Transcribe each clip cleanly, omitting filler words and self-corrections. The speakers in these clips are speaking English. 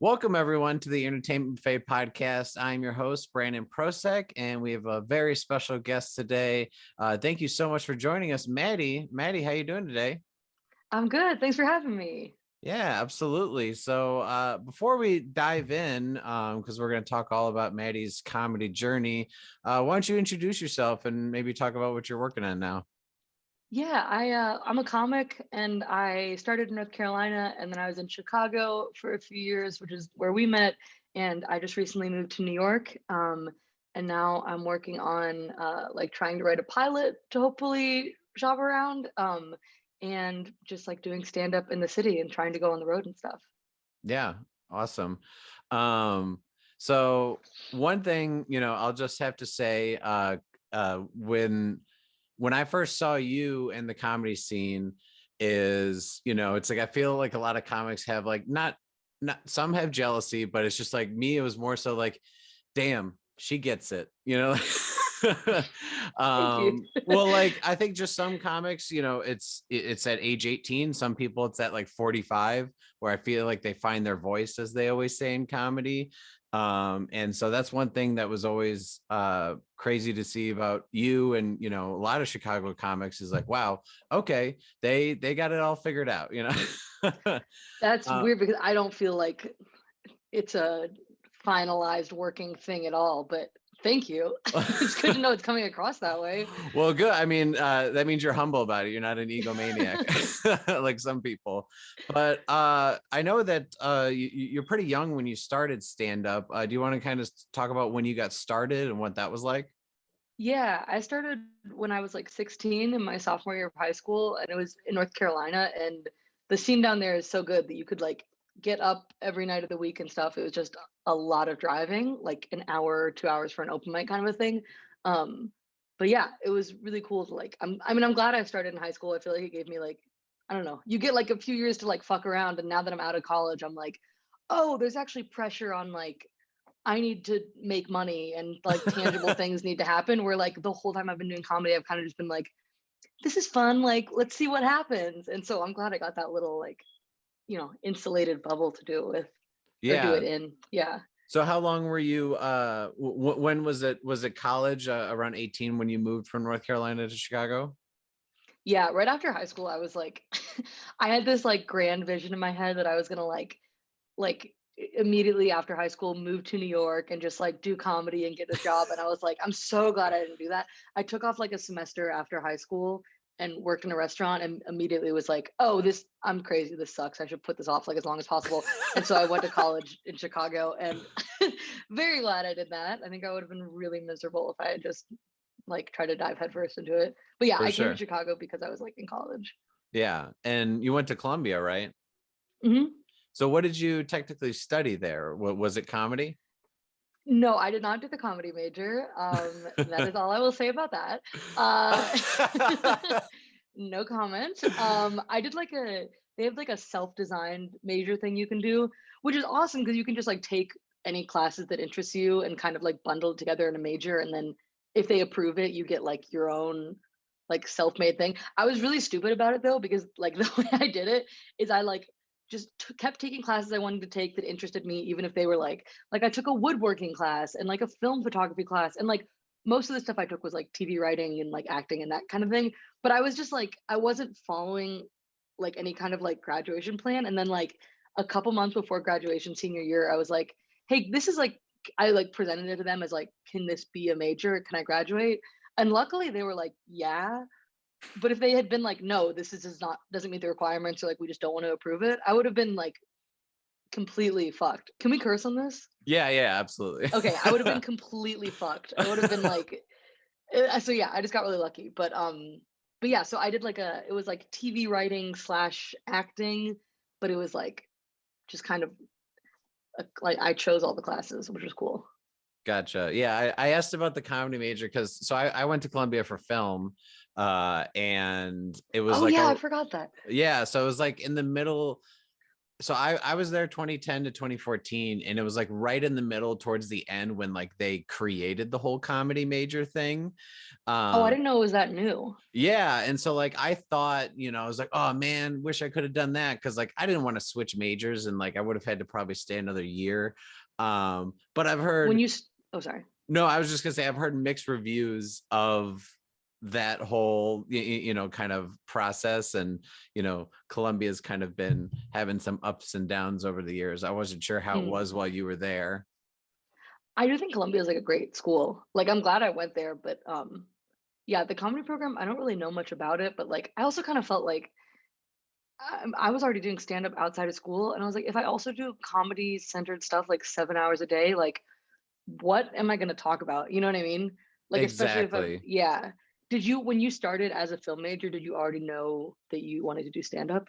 Welcome, everyone, to the Entertainment Buffet podcast. I'm your host, Brandon Prosek, and we have a very special guest today. Thank you so much for joining us, Maddie. Maddie, how you doing today? I'm good. Thanks for having me. Yeah, absolutely. So before we dive in, because we're going to talk all about Maddie's comedy journey, why don't you introduce yourself and maybe talk about what you're working on now? Yeah, I'm a comic and I started in North Carolina and then I was in Chicago for a few years, which is where we met. And I just recently moved to New York. And now I'm working on like trying to write a pilot to hopefully shop around. And just like doing stand up in the city and trying to go on the road and stuff. Yeah, awesome. Um, so one thing, I'll just have to say, when I first saw you in the comedy scene is, it's like I feel like a lot of comics have like not some have jealousy, but it's just like me, it was more so like, damn, she gets it, Thank you. well, like I think just some comics, it's at age 18. Some people it's at like 45, where I feel like they find their voice, as they always say in comedy. And so that's one thing that was always crazy to see about you. And a lot of Chicago comics is like, wow, okay, they got it all figured out, That's uh, weird because I don't feel like it's a finalized working thing at all, but thank you. It's good to know it's coming across that way. well, good. I mean, that means you're humble about it. You're not an egomaniac like some people. But I know that you're pretty young when you started stand up. Do you want to kind of talk about when you got started and what that was like? Yeah, I started when I was like 16 in my sophomore year of high school, and it was in North Carolina. And the scene down there is so good that you could like get up every night of the week and stuff. It was just a lot of driving, like an hour, 2 hours for an open mic kind of a thing. Um, but yeah, it was really cool to like. I'm glad I started in high school. I feel like it gave me like, I don't know, you get like a few years to like fuck around, and now that I'm out of college, I'm like, oh, there's actually pressure on like I need to make money and like tangible things need to happen. Where like the whole time I've been doing comedy, I've kind of just been like, this is fun. Like, let's see what happens. And so I'm glad I got that little like, insulated bubble to do it with or do it Yeah. in. Yeah. So how long were you when was it college, around 18 when you moved from North Carolina to Chicago? Yeah. Right after high school, I was like, I had this like grand vision in my head that I was gonna like immediately after high school move to New York and just like do comedy and get a job. And I was like, I'm so glad I didn't do that. I took off like a semester after high school and worked in a restaurant and immediately was like, oh, this I'm crazy. This sucks. I should put this off like as long as possible. And so I went to college in Chicago and very glad I did that. I think I would have been really miserable if I had just like tried to dive headfirst into it. But yeah, For I came to sure. Chicago because I was like in college. Yeah. And you went to Columbia, right? Mhm. So what did you technically study there? Was it comedy? No, I did not do the comedy major. That is all I will say about that. Uh, no comment. I did like they have like a self-designed major thing you can do, which is awesome because you can just like take any classes that interest you and kind of like bundle it together in a major, and then if they approve it, you get like your own like self-made thing. I was really stupid about it though because like the way I did it is I like just kept taking classes I wanted to take that interested me, even if they were like I took a woodworking class and like a film photography class, and like most of the stuff I took was like TV writing and like acting and that kind of thing. But I was just like I wasn't following like any kind of like graduation plan. And then like a couple months before graduation senior year, I was like, hey, this is like I like presented it to them as like, can this be a major? Can I graduate? And luckily they were like, yeah. But if they had been like, no, this is just not doesn't meet the requirements, or like we just don't want to approve it, I would have been like completely fucked. Can we curse on this? Yeah, yeah, absolutely. Okay, I would have been completely fucked. I would have been like, so yeah, I just got really lucky. But yeah, so I did like it was like TV writing slash acting, but it was like just kind of like I chose all the classes, which was cool. Gotcha. Yeah, I asked about the comedy major because I went to Columbia for film, and it was Oh like yeah, a I forgot that. yeah, so it was like in the middle. so I was there 2010 to 2014, and it was like right in the middle towards the end when like they created the whole comedy major thing. Oh, I Um, didn't know it was that new. yeah, and so like I thought, I was like, oh man, wish I could have done that, because like I didn't want to switch majors, and like I would have had to probably stay another year. But I've When heard, you, oh, sorry. no, I was just gonna say I've heard mixed reviews of that whole kind of process, and Columbia's kind of been having some ups and downs over the years. I wasn't sure how it Mm. was while you were there. I do think Columbia is like a great school. Like I'm glad I went there, but yeah, the comedy program, I don't really know much about it, but like I also kind of felt like I was already doing stand up outside of school, and I was like, if I also do comedy centered stuff like 7 hours a day, like what am I going to talk about? You know what I mean? Like especially if I'm, Exactly. yeah. Did you, when you started as a film major, did you already know that you wanted to do stand up?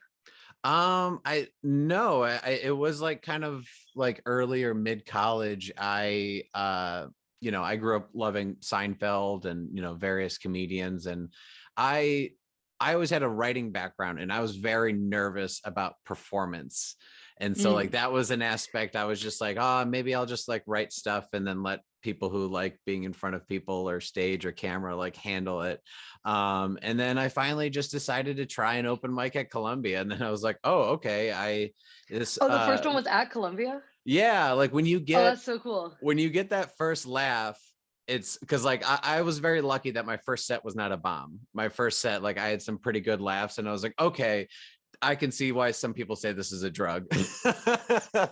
I no, it was like kind of like early or mid college. I grew up loving Seinfeld and various comedians, and I I always had a writing background, and I was very nervous about performance. And so like Mm. that was an aspect. I was just like, oh, maybe I'll just like write stuff and then let people who like being in front of people or stage or camera like handle it. And then I finally just decided to try an open mic at Columbia. And then I was like, oh, okay. This, Oh, the first one was at Columbia? yeah, like Oh, that's so cool. when you get that first laugh, it's because like I was very lucky that my first set was not a bomb. My first set, like I had some pretty good laughs, and I was like, okay, I can see why some people say this is a drug.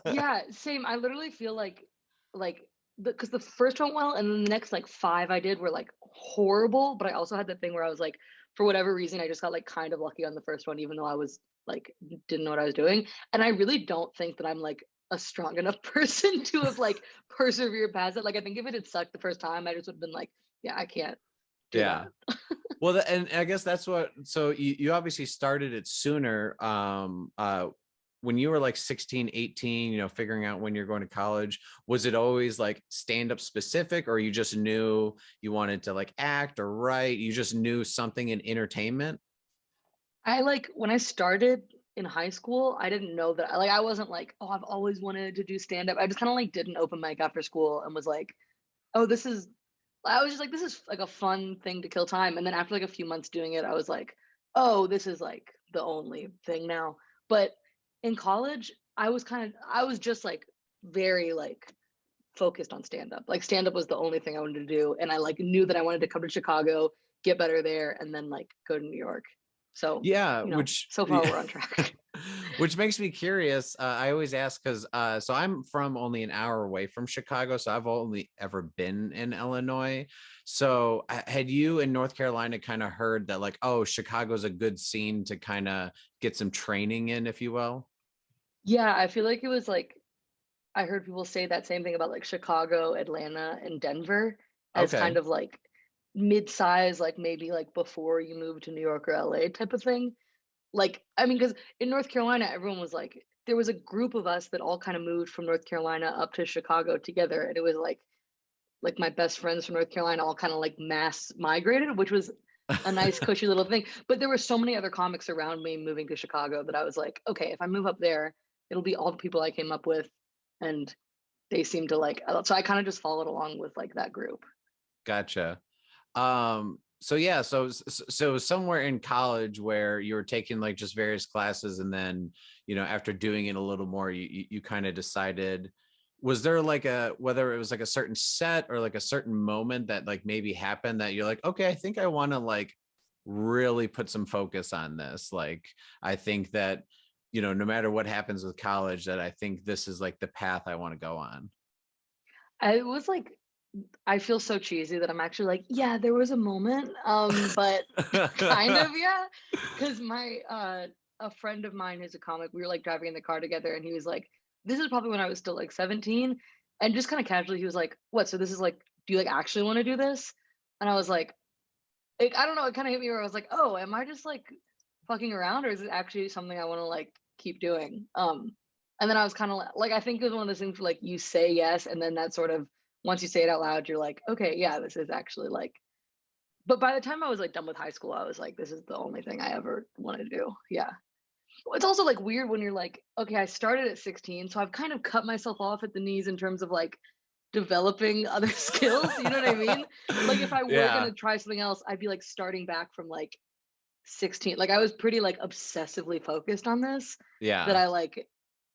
Yeah, same. I literally feel like because the first went well, and then the next like five I did were like horrible. But I also had that thing where I was like, for whatever reason, I just got like kind of lucky on the first one, even though I was like didn't know what I was doing. And I really don't think that I'm like a strong enough person to have like persevered past it. Like I think if it had sucked the first time, I just would have been like, yeah, I can't do Yeah. that. Well, and I guess that's what, so you obviously started it sooner. When you were like 16, 18, figuring out when you're going to college, was it always like stand up specific, or you just knew you wanted to like act or write? You just knew something in entertainment? I like when I started in high school, I didn't know that like I wasn't like, oh, I've always wanted to do stand up. I just kind of like did an open mic after school and was like, oh, this is I was just like, this is like a fun thing to kill time. And then after like a few months doing it, I was like, oh, this is like the only thing now. But in college, I was just like very like focused on stand up. Like stand up was the only thing I wanted to do. And I like knew that I wanted to come to Chicago, get better there, and then like go to New York. So, Yeah, you know, so far we're on track. which makes me curious. I always ask because so I'm from only an hour away from Chicago, so I've only ever been in Illinois. So had you in North Carolina kind of heard that like, oh, Chicago's a good scene to kind of get some training in, if you will? Yeah, I feel like it was like I heard people say that same thing about like Chicago, Atlanta, and Denver as kind Okay. of like mid-size, like maybe like before you move to New York or LA type of thing. Like, I mean, because in North Carolina, everyone was like, there was a group of us that all kind of moved from North Carolina up to Chicago together, and it was like my best friends from North Carolina all kind of like mass migrated, which was a nice cushy little thing. But there were so many other comics around me moving to Chicago that I was like, okay, if I move up there, it'll be all the people I came up with, and they seem to like. So I kind of just followed along with like that group. Gotcha. So yeah, so somewhere in college where you were taking like just various classes, and then after doing it a little more, you kind of decided, was there like a, whether it was like a certain set or like a certain moment that like maybe happened that you're like, okay, I think I want to like really put some focus on this. Like I think that no matter what happens with college, that I think this is like the path I want to go on. I was like, I feel so cheesy that I'm actually like, yeah, there was a moment, but kind of, yeah, because my a friend of mine who's a comic, we were like driving in the car together, and he was like, this is probably when I was still like 17, and just kind of casually, he was like, what? So this is like, do you like actually want to do this? And I was like, I don't know, it kind of hit me where I was like, oh, am I just like fucking around, or is it actually something I want to like keep doing? And then I was kind of like, I think it was one of those things where like you say yes, and then that sort of once you say it out loud, you're like, okay, yeah, this is actually like. But by the time I was like done with high school, I was like, this is the only thing I ever wanted to do. Yeah. It's also like weird when you're like, okay, I started at 16, so I've kind of cut myself off at the knees in terms of like developing other skills. You know what I mean? Like if I were Yeah, gonna try something else, I'd be like starting back from like 16. Like I was pretty like obsessively focused on this that yeah. I like,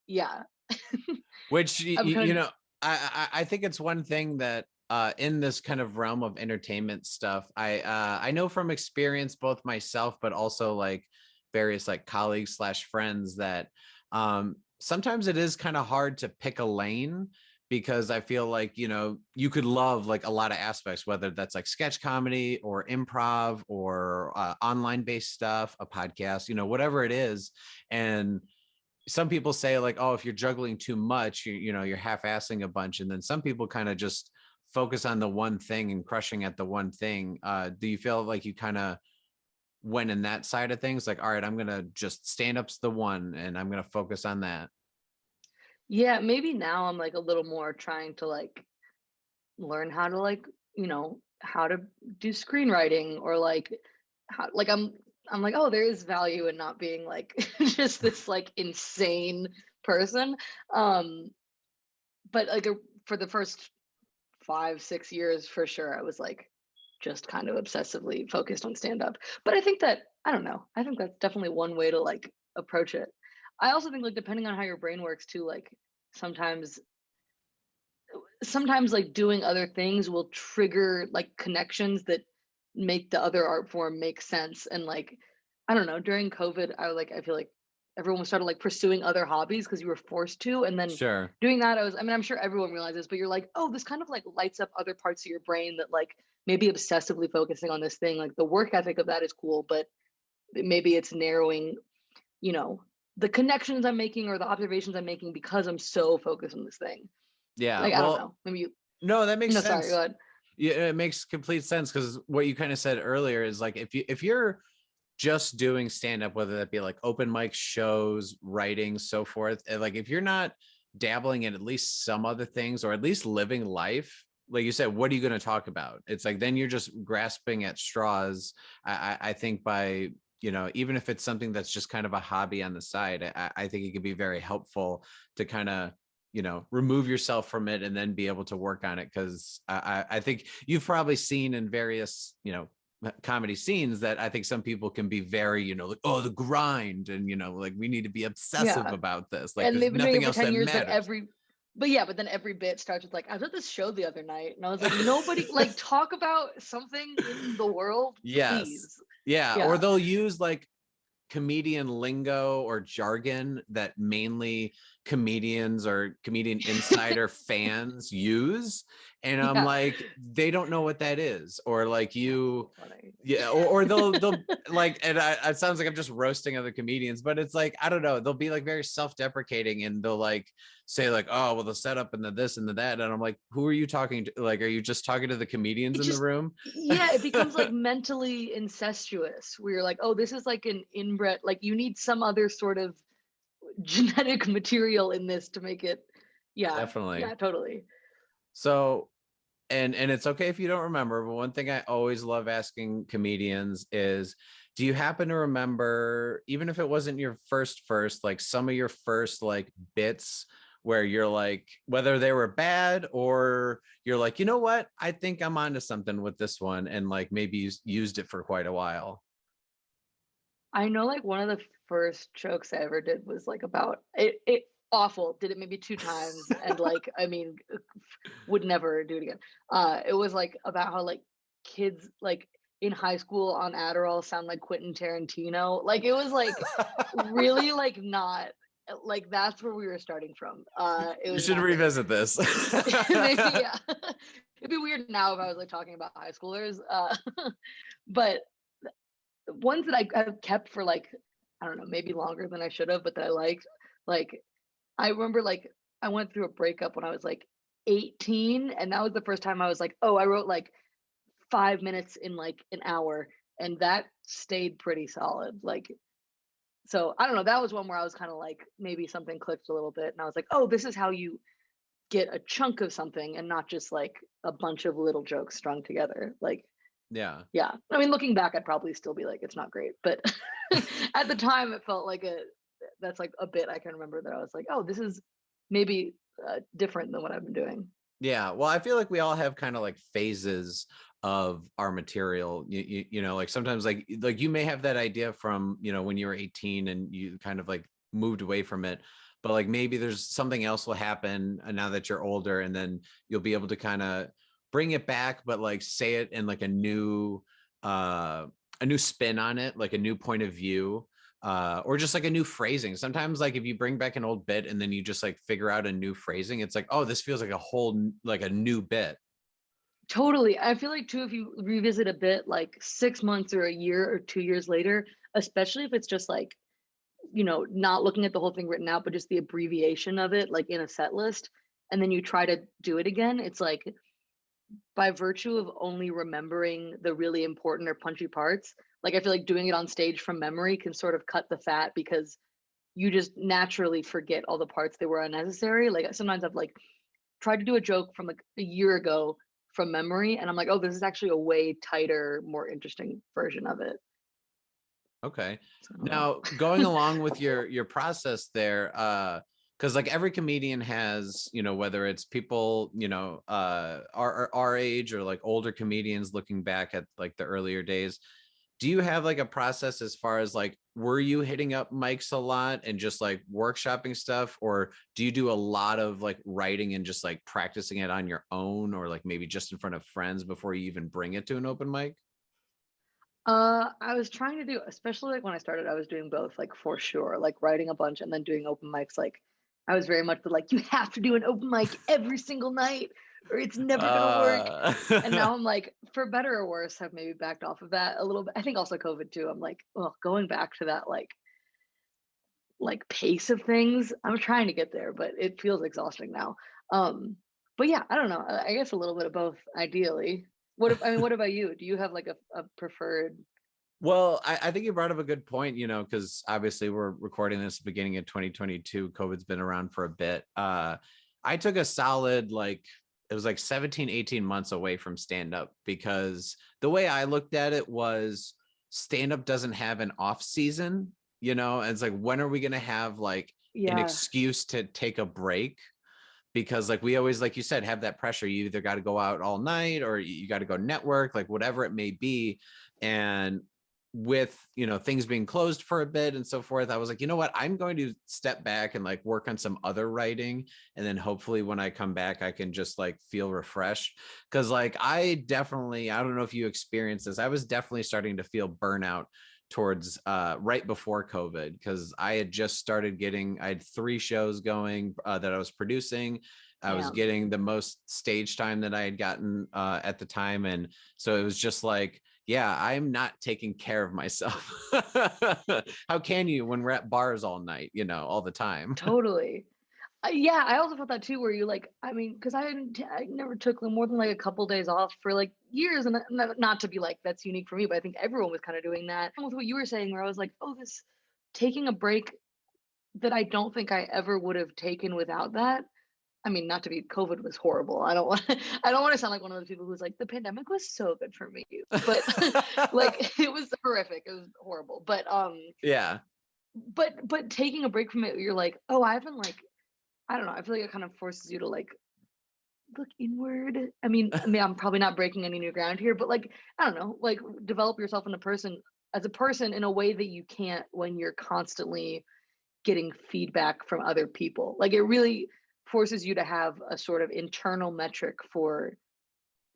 yeah. Which I'm kind of I think it's one thing that in this kind of realm of entertainment stuff, I know from experience both myself, but also like various like colleagues slash friends that sometimes it is kind of hard to pick a lane because I feel like, you know, you could love like a lot of aspects, whether that's like sketch comedy or improv or online based stuff, a podcast, you know, whatever it is. And some people say like, oh, if you're juggling too much, you know, you're half-assing a bunch. And then some people kind of just focus on the one thing and crushing at the one thing. Do you feel like you kind of went in that side of things? Like, all right, I'm gonna just stand up's the one and I'm gonna focus on that. yeah, maybe now I'm like a little more trying to like learn how to like, how to do screenwriting or like how like I'm like, oh, there is value in not being like just this like insane person. Um, but like for the first 5, 6 years for sure, I was like just kind of obsessively focused on stand up. But I think that I don't know. I think that's definitely one way to like approach it. I also think like depending on how your brain works too, like sometimes sometimes like doing other things will trigger like connections that make the other art form make sense. And like I don't know, during COVID I feel like everyone started like pursuing other hobbies because you were forced to. And then Sure. doing that I mean, I'm sure everyone realizes, but you're like, oh, this kind of like lights up other parts of your brain that like maybe obsessively focusing on this thing, like the work ethic of that is cool, but maybe it's narrowing, you know the connections I'm making or the observations I'm making because I'm so focused on this thing. Yeah. Like I don't Well, know, maybe you no, that makes no, sorry, go sense. ahead. Yeah, it makes complete sense because what you kind of said earlier is like if you're just doing stand up, whether that be like open mic shows, writing, so forth, and like if you're not dabbling in at least some other things or at least living life, like you said, what are you going to talk about? It's like then you're just grasping at straws. I think by, you know, even if it's something that's just kind of a hobby on the side, I think it could be very helpful to kind of, you know, remove yourself from it and then be able to work on it. Because I think you've probably seen in various, you know, comedy scenes that I think some people can be very, you know, like, oh, the grind. And, you know, like we need to be obsessive Yeah, about this. Like and there's they've been doing nothing it for else 10 that years, but matters. then every bit starts with like, I was at this show the other night, and I was like, nobody like talk about something in the world, Yes. please. Yeah. Or Yeah, they'll use like comedian lingo or jargon that mainly comedians or comedian insider fans use, and I'm yeah. like, they don't know what that is. Or like That's you, so funny. yeah, or they'll like, and it sounds like I'm just roasting other comedians, but it's like, I don't know, they'll be like very self-deprecating and they'll like say like, oh well, the setup and the this and the that, and I'm like, who are you talking to? Like, are you just talking to the comedians It in the just room? Yeah, it becomes like mentally incestuous where you're like, oh, this is like an inbred, like you need some other sort of genetic material in this to make it. Yeah, Definitely. yeah, totally. So, and it's okay if you don't remember, but one thing I always love asking comedians is, do you happen to remember, even if it wasn't your first, like some of your first like bits where you're like, whether they were bad or you're like, you know what, I think I'm onto something with this one, and like maybe you used it for quite a while. I know like one of the first jokes I ever did was like about it awful. Did it maybe two times and like I mean would never do it again. It was like about how like kids like in high school on Adderall sound like Quentin Tarantino. Like it was like really like not like that's where we were starting from. It You was should not great. revisit this. Maybe yeah. It'd be weird now if I was like talking about high schoolers. But ones that I've kept for like I don't know, maybe longer than I should have, but that I liked. Like I remember like I went through a breakup when I was like 18, and that was the first time I was like, oh, I wrote like 5 minutes in like an hour, and that stayed pretty solid. Like so I don't know, that was one where I was kind of like maybe something clicked a little bit, and I was like, oh, this is how you get a chunk of something and not just like a bunch of little jokes strung together. Like Yeah. yeah. I mean, looking back, I'd probably still be like, it's not great. But at the time, it felt like that's like a bit I can remember that I was like, oh, this is maybe different than what I've been doing. Yeah, well, I feel like we all have kind of like phases of our material. You know, like sometimes like you may have that idea from, you know, when you were 18 and you kind of like moved away from it, but like maybe there's something else will happen now that you're older, and then you'll be able to kind of bring it back, but like say it in like uh a new spin on it, like a new point of view, or just like a new phrasing. Sometimes like if you bring back an old bit and then you just like figure out a new phrasing, it's like, oh, this feels like a whole like a new bit. Totally. I feel like too, if you revisit a bit like 6 months or a year or 2 years later, especially if it's just like, not looking at the whole thing written out, but just the abbreviation of it, like in a set list, and then you try to do it again, it's like by virtue of only remembering the really important or punchy parts, like I feel like doing it on stage from memory can sort of cut the fat because you just naturally forget all the parts that were unnecessary. Like sometimes I've like tried to do a joke from like a year ago from memory, and I'm like, oh, this is actually a way tighter, more interesting version of it. Okay. So I don't Now, going know. along with your process there, because like every comedian has, you know, whether it's people, you know, our age or like older comedians looking back at like the earlier days, do you have like a process as far as like, were you hitting up mics a lot and just like workshopping stuff, or do you do a lot of like writing and just like practicing it on your own, or like maybe just in front of friends before you even bring it to an open mic? I was trying to do, especially like when I started, I was doing both, like for sure, like writing a bunch and then doing open mics. Like I was very much the like, you have to do an open mic every single night or it's never gonna work. Uh, And now I'm like, for better or worse, have maybe backed off of that a little bit. I think also COVID too. I'm like, well, going back to that like pace of things. I'm trying to get there, but it feels exhausting now. Um, but yeah, I don't know. I guess a little bit of both, ideally. I mean, what about you? Do you have like a preferred? Well, I think you brought up a good point, you know, because obviously we're recording this beginning of 2022. COVID's been around for a bit. I took a solid, like, it was like 17, 18 months away from stand up, because the way I looked at it was stand up doesn't have an off season, you know, and it's like, when are we going to have like an Yeah, excuse to take a break? Because like we always, like you said, have that pressure. You either got to go out all night or you got to go network, like whatever it may be. And with, you know, things being closed for a bit and so forth, I was like, you know what, I'm going to step back and like work on some other writing, and then hopefully when I come back I can just like feel refreshed. Because like I don't know if you experienced this, I was definitely starting to feel burnout towards right before COVID, because I had just started getting, I had 3 shows going that I was producing. I was damn. getting the most stage time that I had gotten at the time. And so it was just like, yeah, I'm not taking care of myself. How can you when we're at bars all night, you know, all the time? Totally. Yeah, I also felt that too, where you like, I mean, because I never took more than like a couple days off for like years, and not to be like that's unique for me, but I think everyone was kind of doing that. With what you were saying, where I was like, oh, this taking a break that I don't think I ever would have taken without that. I mean, not to be, COVID was horrible. I don't want I don't want to sound like one of those people who's like the pandemic was so good for me, but like it was horrific. It was horrible. Yeah. But taking a break from it, you're like, oh, I haven't like, I don't know. I feel like it kind of forces you to like look inward. I mean, I'm probably not breaking any new ground here, but like, I don't know, like develop yourself in a person as a person in a way that you can't when you're constantly getting feedback from other people. Like it really forces you to have a sort of internal metric for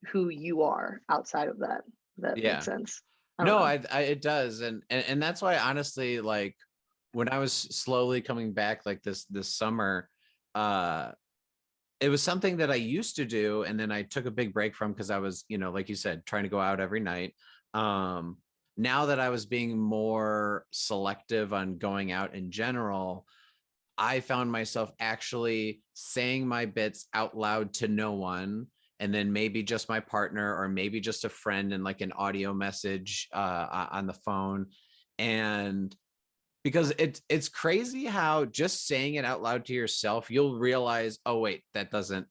who you are outside of that. If that makes Yeah. sense. I don't No, know. I it does. And that's why honestly, like when I was slowly coming back like this summer, uh it was something that I used to do, and then I took a big break from, because I was, you know, like you said, trying to go out every night. Um, Now that I was being more selective on going out in general, I found myself actually saying my bits out loud to no one, and then maybe just my partner or maybe just a friend in like an audio message on the phone. And because it's crazy how just saying it out loud to yourself, you'll realize, oh wait, that doesn't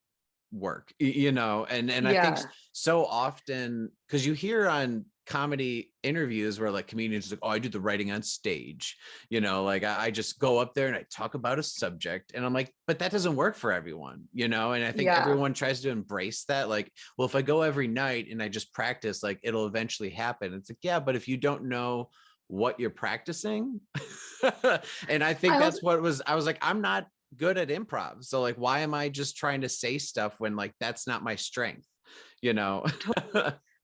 work, you know. And I think Yeah. so often, because you hear on comedy interviews where like comedians like, oh, I do the writing on stage, you know, like I just go up there and I talk about a subject, and I'm like, but that doesn't work for everyone, you know. And I think Yeah. everyone tries to embrace that, like, well, if I go every night and I just practice, like it'll eventually happen. It's like, yeah, but if you don't know what you're practicing and I think I that's also what was, I was like, I'm not good at improv, so like why am I just trying to say stuff when like that's not my strength, you know.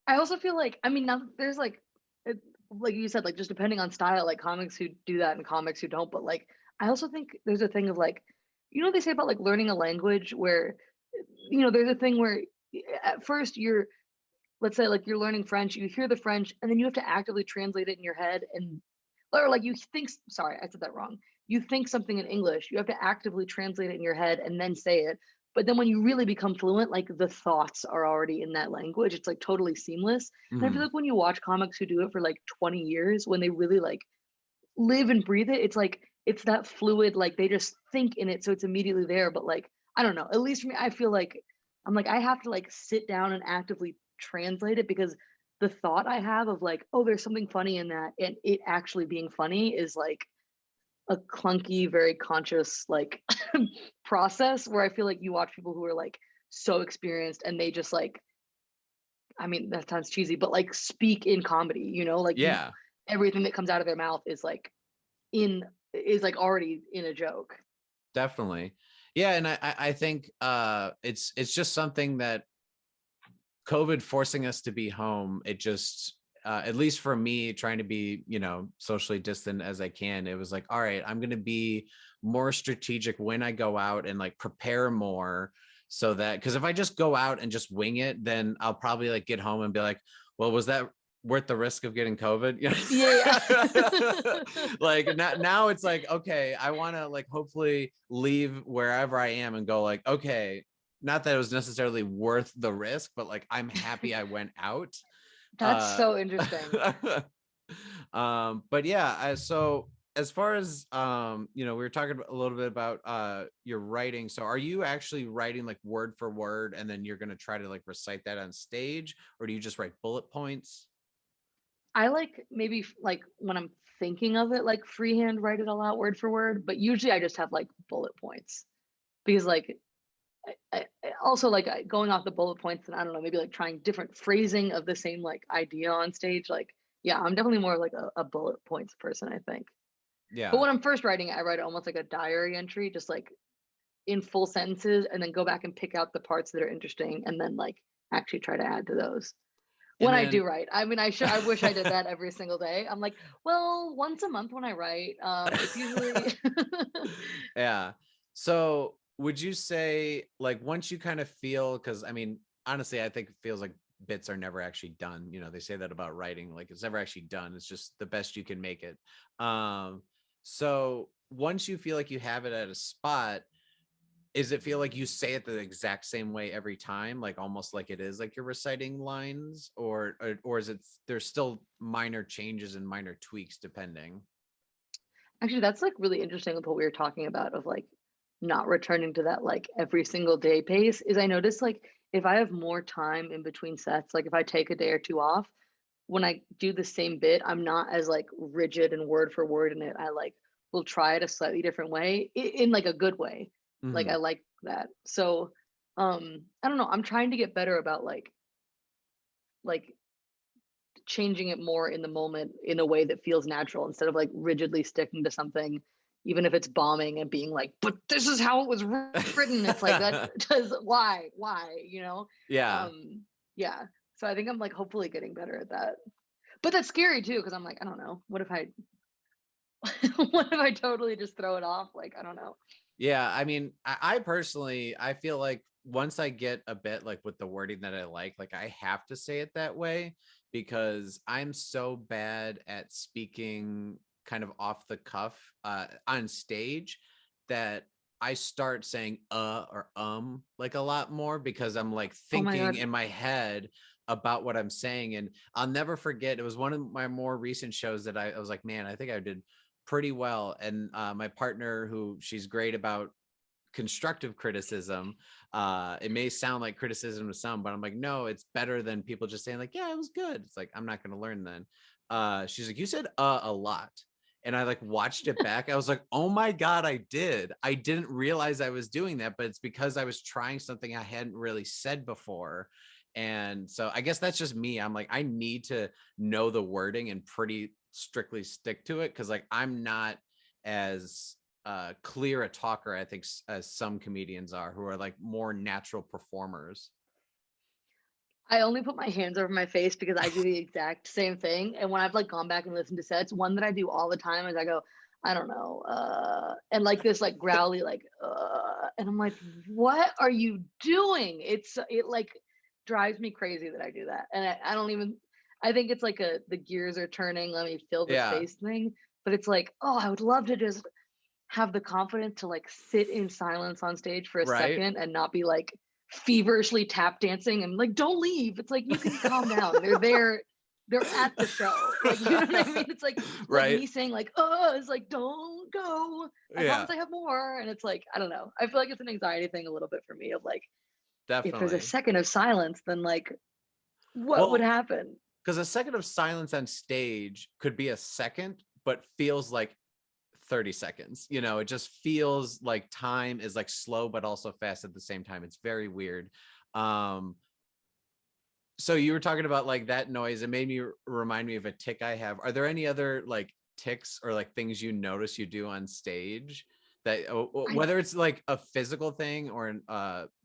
I also feel like, I mean, now there's it, like you said, like just depending on style, like comics who do that and comics who don't. But like, I also think there's a thing of like, you know, what they say about like learning a language where, you know, there's a thing where at first you're, let's say like you're learning French, you hear the French, and then you have to actively translate it in your head, and or like you think, sorry, I said that wrong. You think something in English, you have to actively translate it in your head and then say it. But then when you really become fluent, like the thoughts are already in that language. It's like totally seamless. And I feel Mhm. like when you watch comics who do it for like 20 years, when they really like live and breathe it, it's like it's that fluid, like they just think in it, so it's immediately there. But like, I don't know, at least for me, I feel like I'm like I have to like sit down and actively translate it, because the thought I have of like, oh, there's something funny in that, and it actually being funny is like a clunky, very conscious like process, where I feel like you watch people who are like so experienced and they just like, I mean, that sounds cheesy, but like speak in comedy, you know, like you, Yeah, everything that comes out of their mouth in is like already in a joke. definitely. Yeah, and I think it's just something that COVID forcing us to be home, it just at least for me, trying to be, you know, socially distant as I can, it was like, all right, I'm gonna be more strategic when I go out and like prepare more, so that, because if I just go out and just wing it, then I'll probably like get home and be like, well, was that worth the risk of getting COVID? You Yeah, know? yeah. Like now it's like, okay, I want to like hopefully leave wherever I am and go like, okay, not that it was necessarily worth the risk, but like I'm happy I went out. That's Uh so interesting. but yeah, so as far as you know, we were talking a little bit about your writing. So are you actually writing like word for word and then you're gonna try to like recite that on stage, or do you just write bullet points? I like maybe like when I'm thinking of it, like freehand write it all out word for word, but usually I just have like bullet points, because like also like going off the bullet points, and I don't know, maybe like trying different phrasing of the same like idea on stage. Like, yeah, I'm definitely more like a bullet points person, I think. But Yeah. when I'm first writing it, I write it almost like a diary entry, just like in full sentences, and then go back and pick out the parts that are interesting, and then like actually try to add to those. When And I then do write, I mean, I wish I did that every single day. I'm like, well, once a month when I write, it's usually yeah. So would you say like once you kind of feel, because I mean, honestly, I think it feels like bits are never actually done. You know, they say that about writing, like it's never actually done. It's just the best you can make it. Um, so once you feel like you have it at a spot, is it feel like you say it the exact same way every time, like almost like it is like you're reciting lines, or is it there's still minor changes and minor tweaks depending? actually that's like really interesting with what we were talking about of like not returning to that like every single day pace. Is I notice like if I have more time in between sets, like if I take a day or two off, when I do the same bit, I'm not as like rigid and word for word in it. I like will try it a slightly different way in like a good way. Like Hmm. I like that. So I don't know. I'm trying to get better about like changing it more in the moment in a way that feels natural, instead of like rigidly sticking to something, even if it's bombing, and being like, but this is how it was written. It's like that does why, you know? Yeah. Yeah. So I think I'm like hopefully getting better at that. But that's scary too, because I'm like, I don't know. What if I what if I totally just throw it off? Like, I don't know. Yeah, I mean, I personally, I feel like once I get a bit like with the wording that I like I have to say it that way, because I'm so bad at speaking kind of off the cuff on stage that I start saying or like a lot more, because I'm like Oh my thinking God. in my head about what I'm saying. And I'll never forget, it was one of my more recent shows that I was like, man, I think I did pretty well. And my partner, who she's great about constructive criticism. It may sound like criticism to some, but I'm like, no, it's better than people just saying like, yeah, it was good. It's like, I'm not going to learn then. She's like, you said a lot. And I like watched it back. I was like, oh my God, I did. I didn't realize I was doing that, but it's because I was trying something I hadn't really said before. And so I guess that's just me. I'm like, I need to know the wording and pretty strictly stick to it. Cause like, I'm not as clear a talker, I think, as some comedians are, who are like more natural performers. I only put my hands over my face because I do the exact same thing. And when I've like gone back and listened to sets, one that I do all the time is I go, I don't know, and like this like growly like, and I'm like, what are you doing? It like drives me crazy that I do that, and I don't even. I think it's like the gears are turning. Let me fill the Yeah. space thing, but it's like, oh, I would love to just have the confidence to like sit in silence on stage for a Right. second and not be like feverishly tap dancing and like don't leave. It's like you can calm down. They're there. They're at the show. Like you know what I mean? It's like Right. me saying like, oh, it's like don't go. I Yeah, promise I have more. And it's like I don't know. I feel like it's an anxiety thing a little bit for me of like if there's a definitely. second of silence, then like what would Well, happen? because a second of silence on stage could be a second, but feels like 30 seconds. You know, it just feels like time is like slow, but also fast at the same time. It's very weird. Um, so you were talking about like that noise. It made me remind me of a tick I have. Are there any other like ticks or like things you notice you do on stage that I whether it's like a physical thing or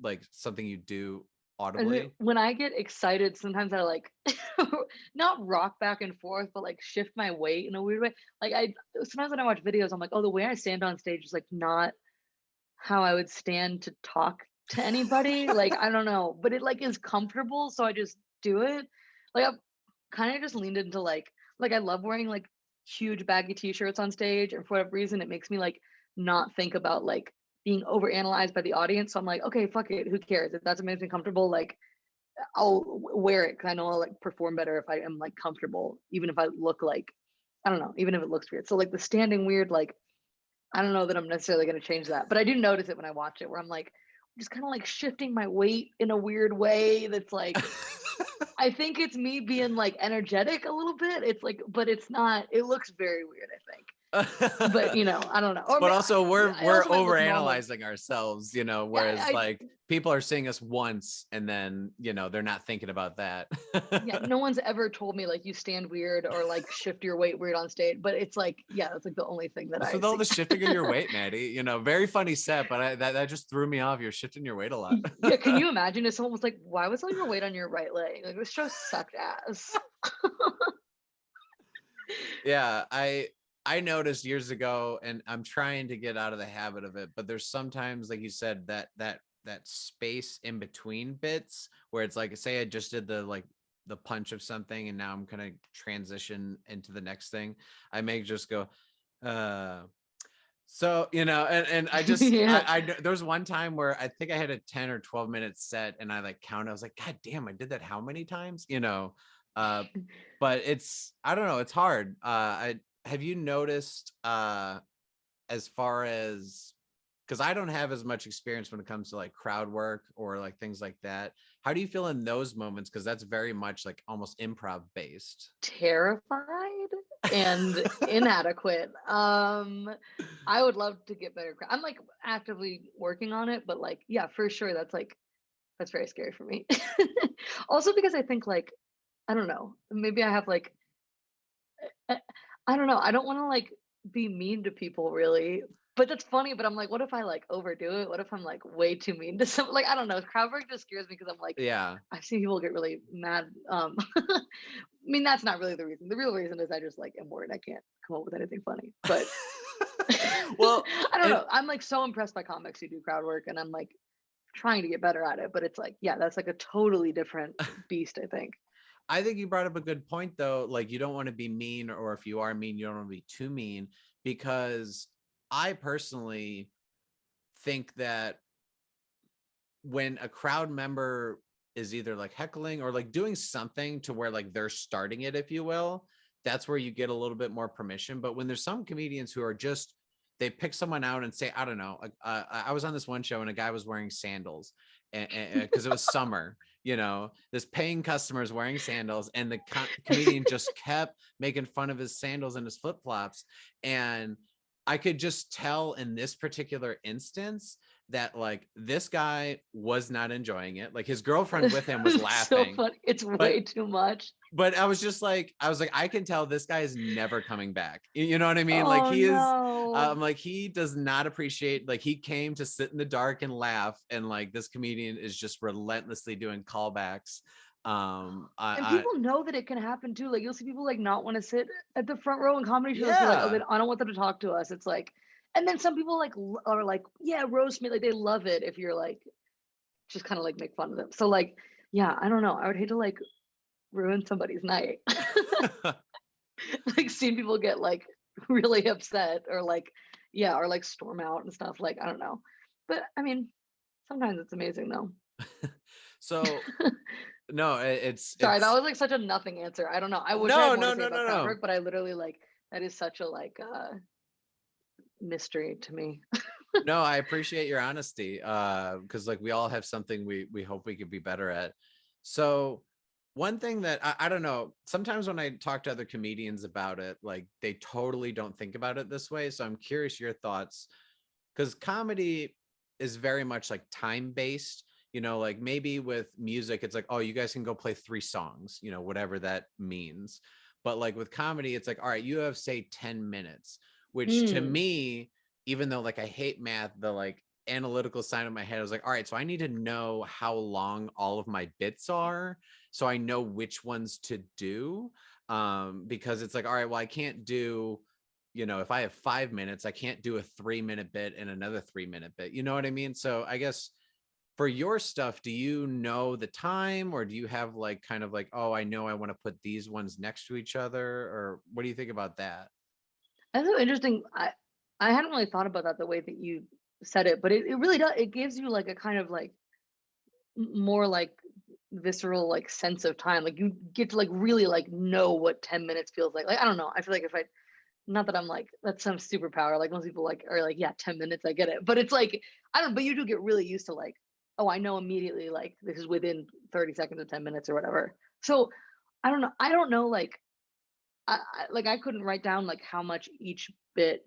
like something you do audibly? when I get excited, sometimes I like not rock back and forth, but like shift my weight in a weird way. Like I sometimes when I watch videos, I'm like, oh, the way I stand on stage is like not how I would stand to talk to anybody. Like I don't know, but it like is comfortable, so I just do it. Like I've kind of just leaned into like I love wearing like huge baggy t-shirts on stage, and for whatever reason, it makes me like not think about like being overanalyzed by the audience. So I'm like, okay, fuck it, who cares? If that's what makes me comfortable, like I'll wear it because I know I'll like perform better if I am like comfortable, even if I look like I don't know, even if it looks weird. So like the standing weird, like I don't know that I'm necessarily going to change that, but I do notice it when I watch it, where I'm like just kind of like shifting my weight in a weird way. That's like I think it's me being like energetic a little bit. It's like, but it's not. It looks very weird. I think, but you know, I don't know. Or But also I we're also might look normal. overanalyzing ourselves, you know, Yeah, whereas like people are seeing us once and then, you know, they're not thinking about that. yeah. No one's ever told me like you stand weird or like shift your weight weird on stage. But it's like, yeah, that's like the only thing that What's I with all see. the shifting of your weight, Maddie? You know, very funny set, but that just threw me off. You're shifting your weight a lot. Yeah, can you imagine if someone was like, "Why was all your weight on your right leg?" Like this show sucked ass. Yeah, I noticed years ago, and I'm trying to get out of the habit of it, but there's sometimes, like you said, that space in between bits where it's like, say I just did the punch of something and now I'm gonna transition into the next thing. I may just go, uh so you know, and I just Yeah. there was one time where I think I had a 10 or 12 minute set and I like counted, I was like, God damn, I did that how many times, you know? uh but it's, I don't know, it's hard. I have you noticed as far as, because I don't have as much experience when it comes to like crowd work or like things like that. How do you feel in those moments? Because that's very much like almost improv based. Terrified and inadequate. I would love to get better. I'm like actively working on it, but like, yeah, for sure, that's very scary for me. Also, because I think like I don't know, maybe I have like I I don't know. I don't want to like be mean to people really. But that's funny, but I'm like, what if I like overdo it? What if I'm like way too mean to some like I don't know. Crowd work just scares me because I'm like Yeah. I've seen people get really mad. I mean that's not really the reason. The real reason is I just like am worried I can't come up with anything funny. But Well, I don't and know. I'm like so impressed by comics who do crowd work and I'm like trying to get better at it. But it's like, yeah, that's like a totally different beast, I think. I think you brought up a good point though. Like you don't want to be mean, or if you are mean, you don't want to be too mean, because I personally think that when a crowd member is either like heckling or like doing something to where like they're starting it, if you will, that's where you get a little bit more permission. But when there's some comedians who are just they pick someone out and say, I don't know, I was on this one show and a guy was wearing sandals, and because it was summer, this paying customer is wearing sandals, and the comedian just kept making fun of his sandals and his flip-flops. And I could just tell in this particular instance that like this guy was not enjoying it. Like his girlfriend with him was So laughing, funny. It's but way too much. I was just like, I can tell this guy is never coming back. You know what I mean? Like Oh he is, no. like he does not appreciate, like he came to sit in the dark and laugh. And like this comedian is just relentlessly doing callbacks. And I people know that it can happen too. Like you'll see people like not want to sit at the front row in comedy shows. They're like, oh, yeah. I don't want them to talk to us. It's like, and then some people like are like, yeah, roast me. Like they love it if you're like just kind of like make fun of them. So like, yeah, I don't know. I would hate to like ruin somebody's night. Like seeing people get like really upset or like, yeah, or like storm out and stuff. Like I don't know, but I mean, sometimes it's amazing though. So no, Sorry, that it's was like such a nothing answer. I don't know. I wish I had no, more to no, say no, about no, crowd no. work, but I literally like that is such a like mystery to me. No, I appreciate your honesty. Because like we all have something we hope we could be better at. So one thing that I don't know, sometimes when I talk to other comedians about it, like they totally don't think about it this way. So I'm curious your thoughts, because comedy is very much like time based. Like maybe with music, it's like, oh, you guys can go play 3 songs, whatever that means. But like with comedy, it's like, all right, you have say 10 minutes, which to Mm. me, even though like I hate math, the like analytical side of my head, I was like, all right, so I need to know how long all of my bits are, so I know which ones to do. Because it's like, all right, well, I can't do, if I have 5 minutes, I can't do a 3-minute bit and another 3-minute bit. You know what I mean? So I guess for your stuff, do you know the time, or do you have like kind of like, oh, I know I want to put these ones next to each other, or what do you think about that? That's so interesting. I hadn't really thought about that the way that you said it, but it really does. It gives you like a kind of like more like visceral like sense of time. Like you get to like really like know what 10 minutes feels like. Like I don't know. I feel like if I not that I'm like that's some superpower. Like most people like are like, yeah, 10 minutes, I get it. But it's like I don't but you do get really used to like, oh, I know immediately like this is within 30 seconds of 10 minutes or whatever. So I don't know. I don't know like like I couldn't write down like how much each bit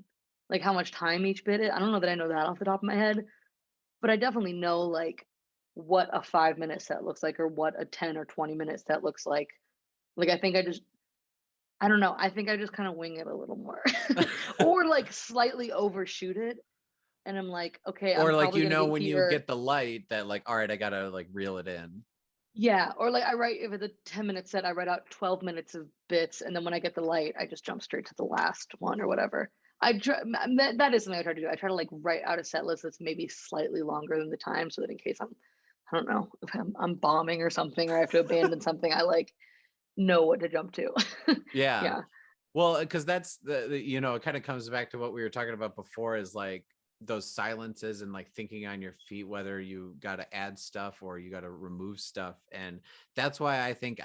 like how much time each bit is. I don't know that I know that off the top of my head, but I definitely know like what a 5 minute set looks like or what a 10 or 20 minute set looks like. Like I think I don't know. I think I just kind of wing it a little more or like slightly overshoot it. And I'm like, okay, I'm Or like, probably going to be when you here. get the light that like, all right, I gotta like reel it in. Yeah. Or like I write, if it's a 10 minute set, I write out 12 minutes of bits. And then when I get the light, I just jump straight to the last one or whatever. I try, that is something I try to do. I try to like write out a set list that's maybe slightly longer than the time so that in case I don't know, if I'm bombing or something or I have to abandon something, I like know what to jump to. Yeah. Yeah. Well, because that's it kind of comes back to what we were talking about before, is like those silences and like thinking on your feet, whether you got to add stuff or you got to remove stuff. And that's why I think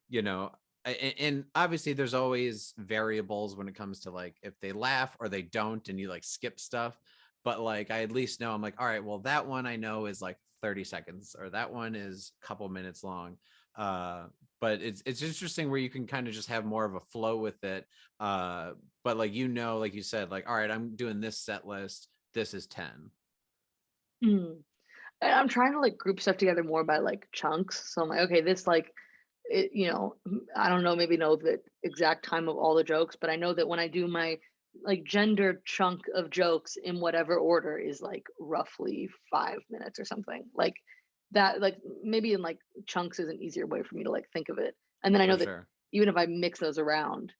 you know, and obviously there's always variables when it comes to like if they laugh or they don't and you like skip stuff. But like I at least know, I'm like, all right, well, that one I know is like 30 seconds or that one is a couple minutes long. But it's interesting where you can kind of just have more of a flow with it. uh but like, like you said, like, all right, I'm doing this set list, this is 10. Mm. And I'm trying to like group stuff together more by like chunks. So I'm like, okay, this like it, I don't know, maybe know the exact time of all the jokes, but I know that when I do my like gender chunk of jokes in whatever order is like roughly 5 minutes or something like that. Like maybe in like chunks is an easier way for me to like think of it. And then I know For that sure. even if I mix those around,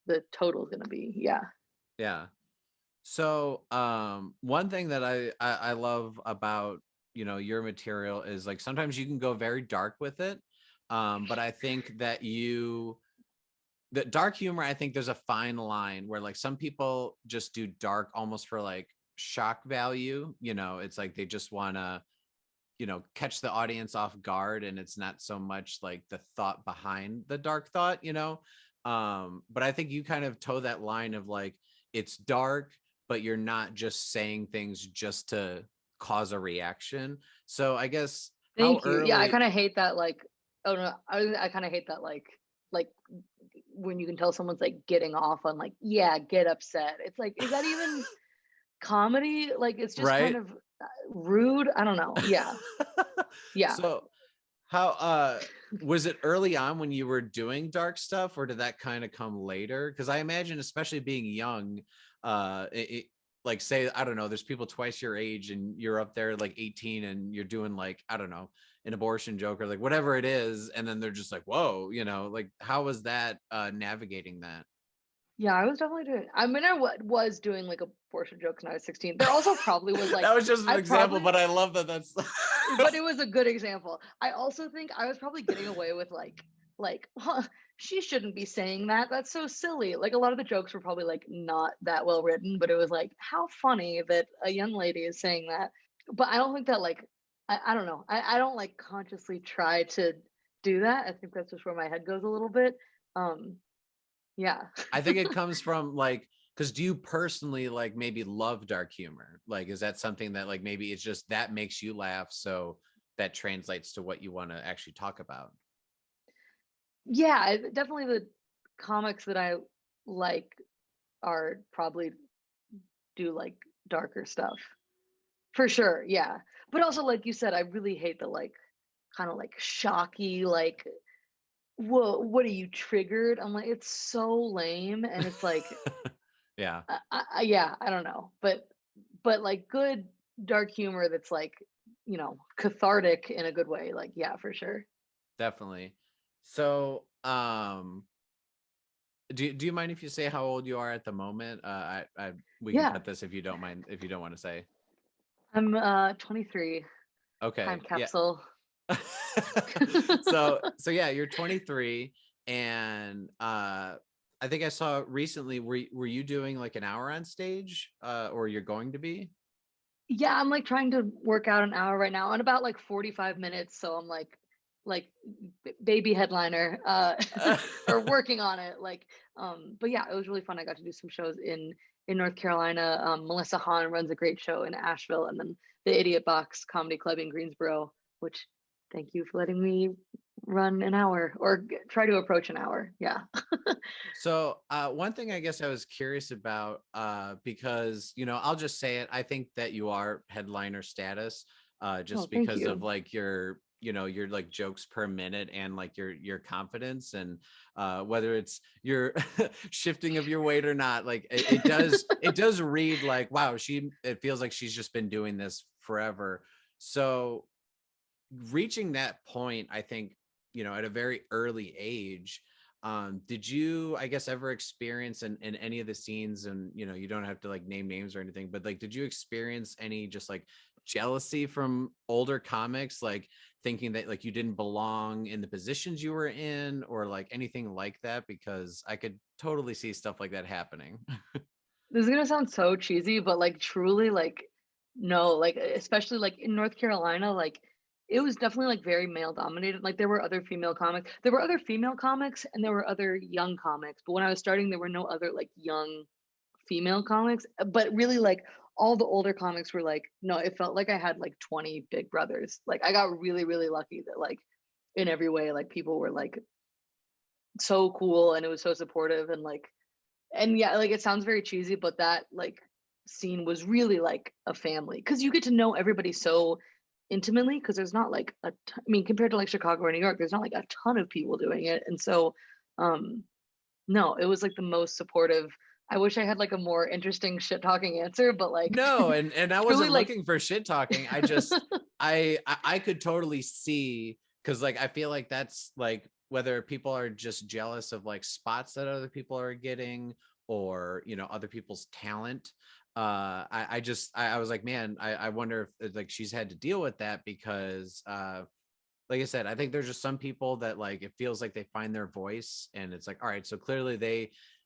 the total is going to be, yeah. Yeah. So one thing that I love about your material is like sometimes you can go very dark with it. But I think that the dark humor, I think there's a fine line where like some people just do dark almost for like shock value. It's like they just want to catch the audience off guard, and it's not so much like the thought behind the dark thought. But I think you kind of toe that line of like, it's dark, but you're not just saying things just to cause a reaction. So I guess how Thank you. Yeah, I early. kind of hate that. Like, oh no, I kind of hate that. Like when you can tell someone's like getting off on like, yeah, get upset. It's like, is that even comedy? Like, it's just kind Right. of rude. I don't know. Yeah, yeah. So how was it early on when you were doing dark stuff, or did that kind of come later? Because I imagine, especially being young, like say, I don't know, there's people twice your age and you're up there like 18 and you're doing like, I don't know, an abortion joke or like whatever it is, and then they're just like, whoa, like how was that navigating that? Yeah, I was definitely doing. I mean, was doing like abortion jokes when I was 16. There also probably was like, That was just an I example, probably, but I love that that's but it was a good example. I also think I was probably getting away with huh, she shouldn't be saying that. That's so silly. Like a lot of the jokes were probably like not that well written, but it was like, how funny that a young lady is saying that. But I don't think that like, I don't know. I don't like consciously try to do that. I think that's just where my head goes a little bit. Um, yeah. I think it comes from like, because do you personally like maybe love dark humor? Like, is that something that like maybe it's just that makes you laugh, so that translates to what you want to actually talk about? Yeah, definitely the comics that I like are probably do like darker stuff. For sure, yeah. But also like you said, I really hate the like kind of like shocky like whoa, what are you triggered? I'm like it's so lame and it's like Yeah, yeah, I don't know. But like good dark humor that's like, cathartic in a good way. Like yeah, for sure. definitely. So, do you mind if you say how old you are at the moment? I we can Yeah. cut this if you don't mind, if you don't want to say. I'm 23. Time Okay, yeah. capsule. So yeah, you're 23, and I think I saw recently, were you doing like an hour on stage, or you're going to be? Yeah, I'm like trying to work out an hour right now in about like 45 minutes. So I'm like baby headliner, or working on it. But yeah, it was really fun. I got to do some shows in North Carolina. Melissa Hahn runs a great show in Asheville, and then the Idiot Box Comedy Club in Greensboro, which thank you for letting me run an hour or try to approach an hour. Yeah. So one thing I guess I was curious about, because I'll just say it, I think that you are headliner status, Oh, just thank because of you. like your like jokes per minute and like your confidence, and whether it's your shifting of your weight or not, like it does read like, wow, it feels like she's just been doing this forever. So reaching that point, I think, at a very early age, did you, I guess, ever experience in any of the scenes, and you don't have to like name names or anything, but like, did you experience any just like jealousy from older comics, like thinking that like you didn't belong in the positions you were in, or like anything like that? Because I could totally see stuff like that happening. This is gonna sound so cheesy, but like truly, like no, like especially like in North Carolina, like it was definitely like very male dominated. Like there were other female comics, and there were other young comics. But when I was starting, there were no other like young female comics. But really, like all the older comics were like, no, it felt like I had like 20 big brothers. Like I got really, really lucky that like in every way, like people were like so cool and it was so supportive and yeah, like it sounds very cheesy, but that like scene was really like a family because you get to know everybody so intimately because there's not like I mean, compared to like Chicago or New York, there's not like a ton of people doing it. And so, um, no, it was like the most supportive. I wish I had like a more interesting shit talking answer, but like No, and I truly wasn't like looking for shit talking. I just I could totally see, because like I feel like that's like whether people are just jealous of like spots that other people are getting, or other people's talent. I was like, man, I wonder if like she's had to deal with that, because like I said, I think there's just some people that like it feels like they find their voice, and it's like, all right, so clearly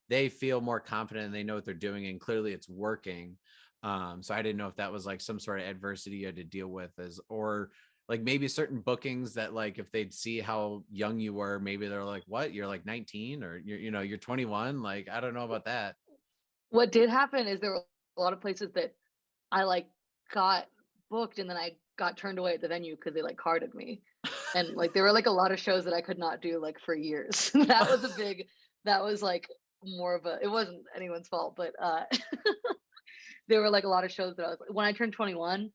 they feel more confident and they know what they're doing, and clearly it's working. So I didn't know if that was like some sort of adversity you had to deal with, as or like maybe certain bookings that like if they'd see how young you were, maybe they're like, what, you're like 19, or you're 21, like I don't know about that. what did happen is there a lot of places that I like got booked and then I got turned away at the venue because they like carded me. And like there were like a lot of shows that I could not do like for years. That was a big that was like more of a it wasn't anyone's fault, but there were like a lot of shows that I was when I turned 21,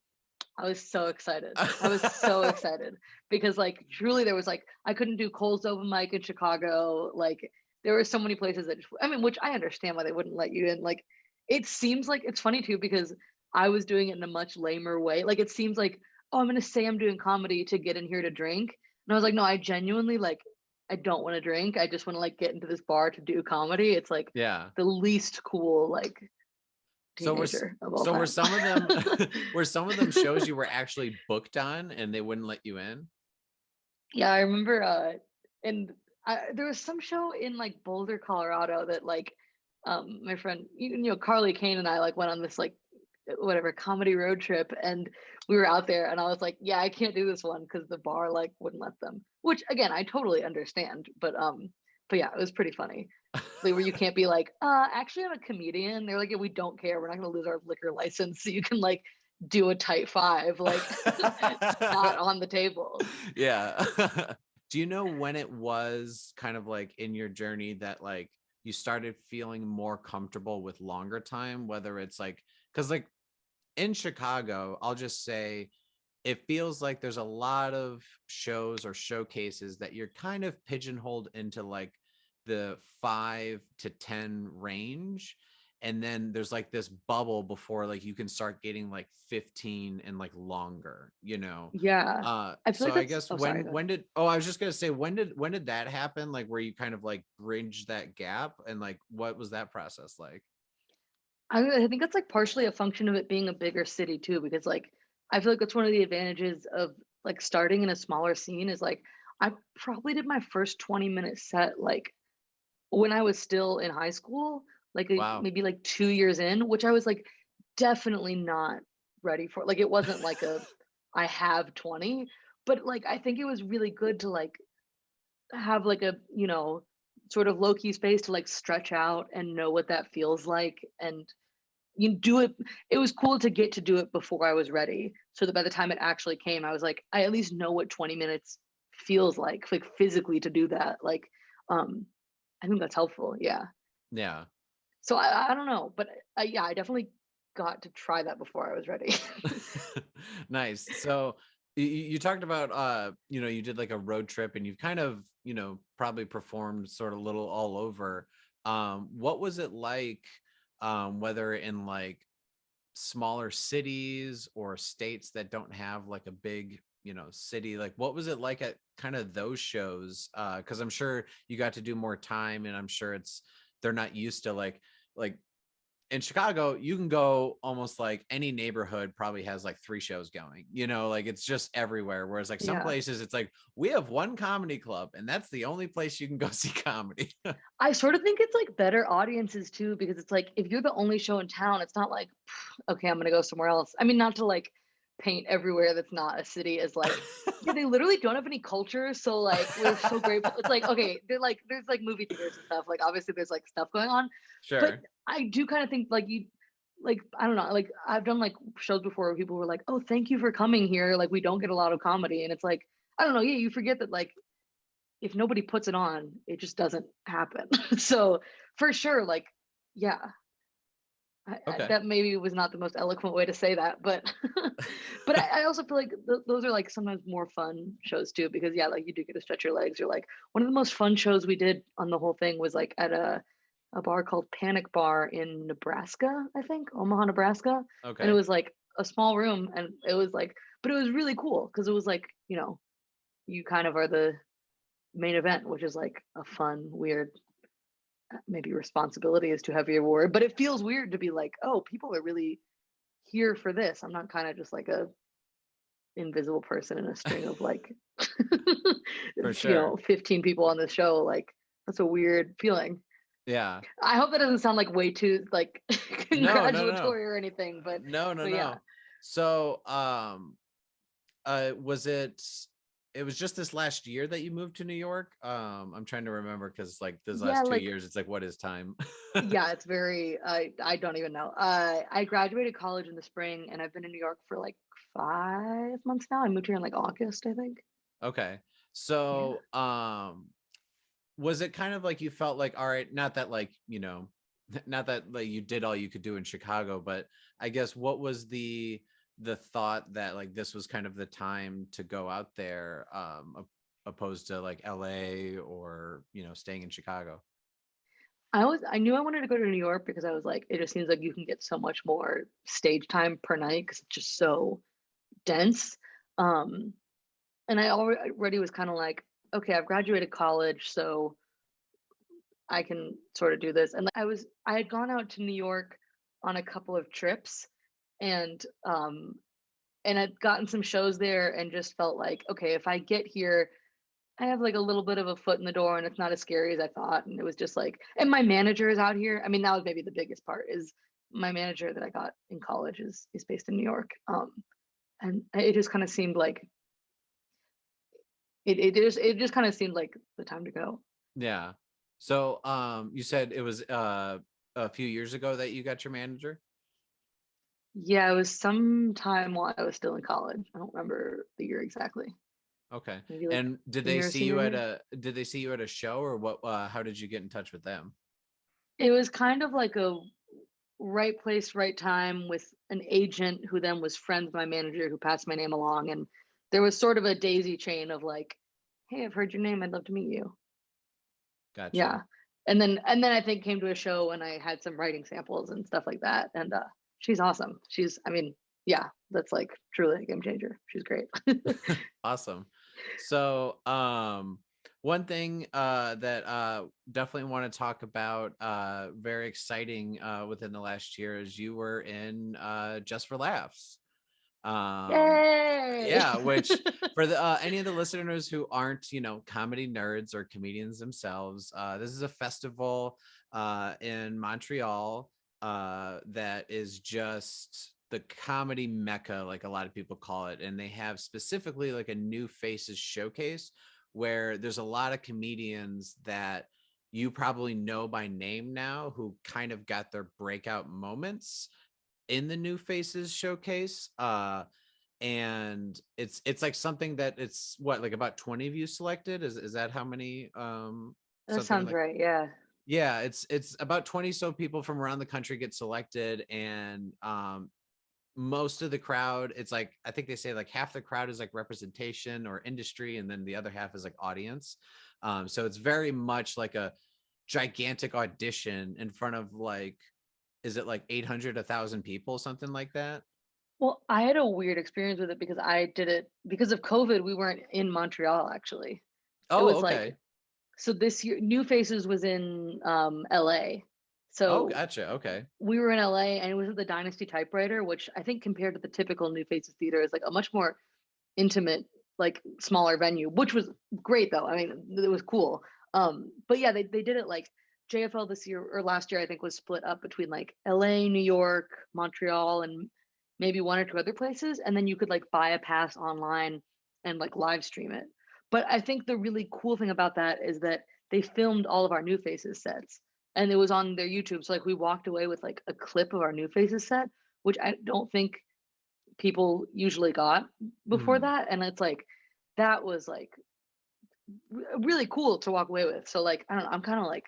I was so excited. I was so excited because like truly there was like I couldn't do Cole's open mic in Chicago. Like there were so many places that just, I mean, which I understand why they wouldn't let you in. Like it seems like it's funny too because I was doing it in a much lamer way. Like it seems like, oh, I'm gonna say I'm doing comedy to get in here to drink. And I was like, no, I genuinely like I don't want to drink. I just want to like get into this bar to do comedy. It's like Yeah. the least cool like So teenager of all so were time. some of them were some of them shows you were actually booked on and they wouldn't let you in? Yeah, I remember and there was some show in like Boulder, Colorado that like my friend you know Carly Kane and I like went on this like whatever comedy road trip and we were out there and I was like, yeah, I can't do this one because the bar like wouldn't let them. Which again, I totally understand, but yeah, it was pretty funny. Like, where you can't be like, actually I'm a comedian. They're like, yeah, we don't care. We're not gonna lose our liquor license. So you can like do a tight five. Like it's not on the table. Yeah. Do you know when it was kind of like in your journey that like you started feeling more comfortable with longer time, whether it's like, because like in Chicago, I'll just say it feels like there's a lot of shows or showcases that you're kind of pigeonholed into like the 5 to 10 range. And then there's like this bubble before like you can start getting like 15 and like longer, you know. Yeah. I feel So like I that's guess oh sorry, go ahead. when did oh I was just gonna say when did that happen? Like where you kind of like bridge that gap and like what was that process like? I think that's like partially a function of it being a bigger city too, because like I feel like that's one of the advantages of like starting in a smaller scene is like I probably did my first 20-minute set like when I was still in high school, like Wow. maybe like 2 years in, which I was like definitely not ready for. Like it wasn't like a I have 20, but like I think it was really good to like have like a, you know, sort of low key space to like stretch out and know what that feels like. And you do it. It was cool to get to do it before I was ready. So that by the time it actually came, I was like, I at least know what 20 minutes feels like physically to do that. Like, I think that's helpful. Yeah. Yeah. So I don't know, but yeah, I definitely got to try that before I was ready. Nice. So you talked about you know, you did like a road trip and you've kind of, you know, probably performed sort of little all over. What was it like whether in like smaller cities or states that don't have like a big, you know, city? Like what was it like at kind of those shows? Because I'm sure you got to do more time and I'm sure it's they're not used to like in Chicago, you can go almost like any neighborhood probably has like 3 shows going, you know, like it's just everywhere. Whereas like some Yeah. places it's like we have one comedy club and that's the only place you can go see comedy. I sort of think it's like better audiences too, because it's like if you're the only show in town, it's not like, okay, I'm gonna go somewhere else. I mean, not to like paint everywhere that's not a city as like, yeah, they literally don't have any culture. So like we're so grateful. It's like, okay, they're like there's like movie theaters and stuff. Like obviously there's like stuff going on. But Sure. I do kind of think like you like I don't know, like I've done like shows before where people were like, oh, thank you for coming here. Like we don't get a lot of comedy. And it's like, I don't know, yeah, you forget that like if nobody puts it on, it just doesn't happen. So for sure, like, yeah, Okay. that maybe was not the most eloquent way to say that, but but I also feel like those are like sometimes more fun shows too, because yeah, like you do get to stretch your legs. You're like one of the most fun shows we did on the whole thing was like at a bar called Panic Bar in Nebraska, I think, Omaha, Nebraska, and it Okay. was like a small room, and it was like, but it was really cool because it was like you kind of are the main event, which is like a fun, weird, maybe responsibility is too heavy a word, but it feels weird to be like, oh, people are really here for this. I'm not kind of just like a invisible person in a string of like, For sure. 15 people on the show. Like that's a weird feeling. Yeah. I hope that doesn't sound like way too like No, no, no. congratulatory or anything, No, no, but yeah. no. So was it it was just this last year that you moved to New York. I'm trying to remember because like this Yeah, last two like years, it's like, what is time? yeah, it's very I don't even know. I graduated college in the spring and I've been in New York for like 5 months now. I moved here in like August, I think. Okay. Yeah. So, was it kind of like you felt like, all right, not that like, not that like you did all you could do in Chicago, but I guess what was the thought that like this was kind of the time to go out there, opposed to like LA or, staying in Chicago? I knew I wanted to go to New York because I was like, it just seems like you can get so much more stage time per night because it's just so dense. Um, and I already was kind of like, okay, I've graduated college, so I can sort of do this. And I had gone out to New York on a couple of trips and I'd gotten some shows there and just felt like, okay, if I get here, I have like a little bit of a foot in the door and it's not as scary as I thought. And it was just like, and my manager is out here. I mean, that was maybe the biggest part is my manager that I got in college is based in New York. And it just kind of seemed like it just kind of seemed like the time to go. Yeah. So, you said it was a few years ago that you got your manager? Yeah, it was some time while I was still in college. I don't remember the year exactly. Okay. Maybe like And junior or senior year. did they see you at a show, or what, how did you get in touch with them? It was kind of like a right place, right time with an agent who then was friends with my manager who passed my name along. And there was sort of a daisy chain of like, hey, I've heard your name. I'd love to meet you. Gotcha. Yeah. And then I think came to a show and I had some writing samples and stuff like that. And she's awesome. I mean, yeah, that's like truly a game changer. She's great. Awesome. So, one thing that definitely want to talk about, very exciting, within the last year, is you were in Just for Laughs. Um, Yay! yeah, which for the any of the listeners who aren't, comedy nerds or comedians themselves, this is a festival in Montreal that is just the comedy mecca, like a lot of people call it. And they have specifically like a new faces showcase where there's a lot of comedians that you probably know by name now who kind of got their breakout moments in the new faces showcase. And it's like something that it's what, like about 20 of you selected, is that how many, That something sounds like, right. Yeah. yeah, it's about 20 so people from around the country get selected. And most of the crowd, it's like, I think they say like half the crowd is like representation or industry, and then the other half is like audience. So it's very much like a gigantic audition in front of like, is it like 800, 1,000 people, something like that? Well, I had a weird experience with it because I did it because of COVID. We weren't in Montreal actually. It Oh, was like okay. so this year New Faces was in LA. Oh, So gotcha. Okay. we were in LA and it was at the Dynasty Typewriter, which I think compared to the typical New Faces theater is like a much more intimate, like smaller venue, which was great though. I mean, it was cool. But yeah, they did it like JFL this year or last year, I think was split up between like LA, New York, Montreal, and maybe one or two other places. And then you could like buy a pass online and like live stream it. But I think the really cool thing about that is that they filmed all of our New Faces sets and it was on their YouTube. So like we walked away with like a clip of our New Faces set, which I don't think people usually got before Mhm. that. And it's like that was like really cool to walk away with. So like I don't know, I'm kind of like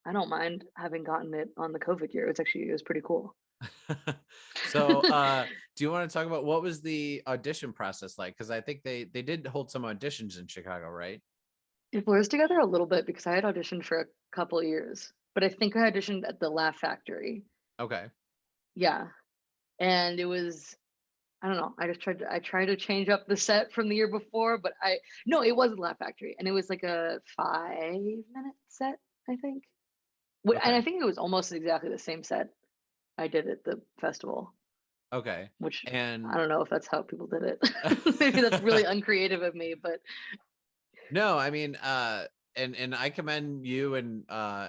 I don't mind having gotten it on the COVID year. It was pretty cool. So, do you want to talk about what was the audition process like? Because I think they did hold some auditions in Chicago, right? It blurs together a little bit because I had auditioned for a couple of years, but I think I auditioned at the Laugh Factory. Okay. Yeah, and it was I don't know. I tried to change up the set from the year before, but I no, it wasn't Laugh Factory, and it was like a 5 minute set, I think. And I Okay. think it was almost exactly the same set I did at the festival, Okay. which I And don't know if that's how people did it. Maybe that's really uncreative of me, but no, I mean, and I commend you and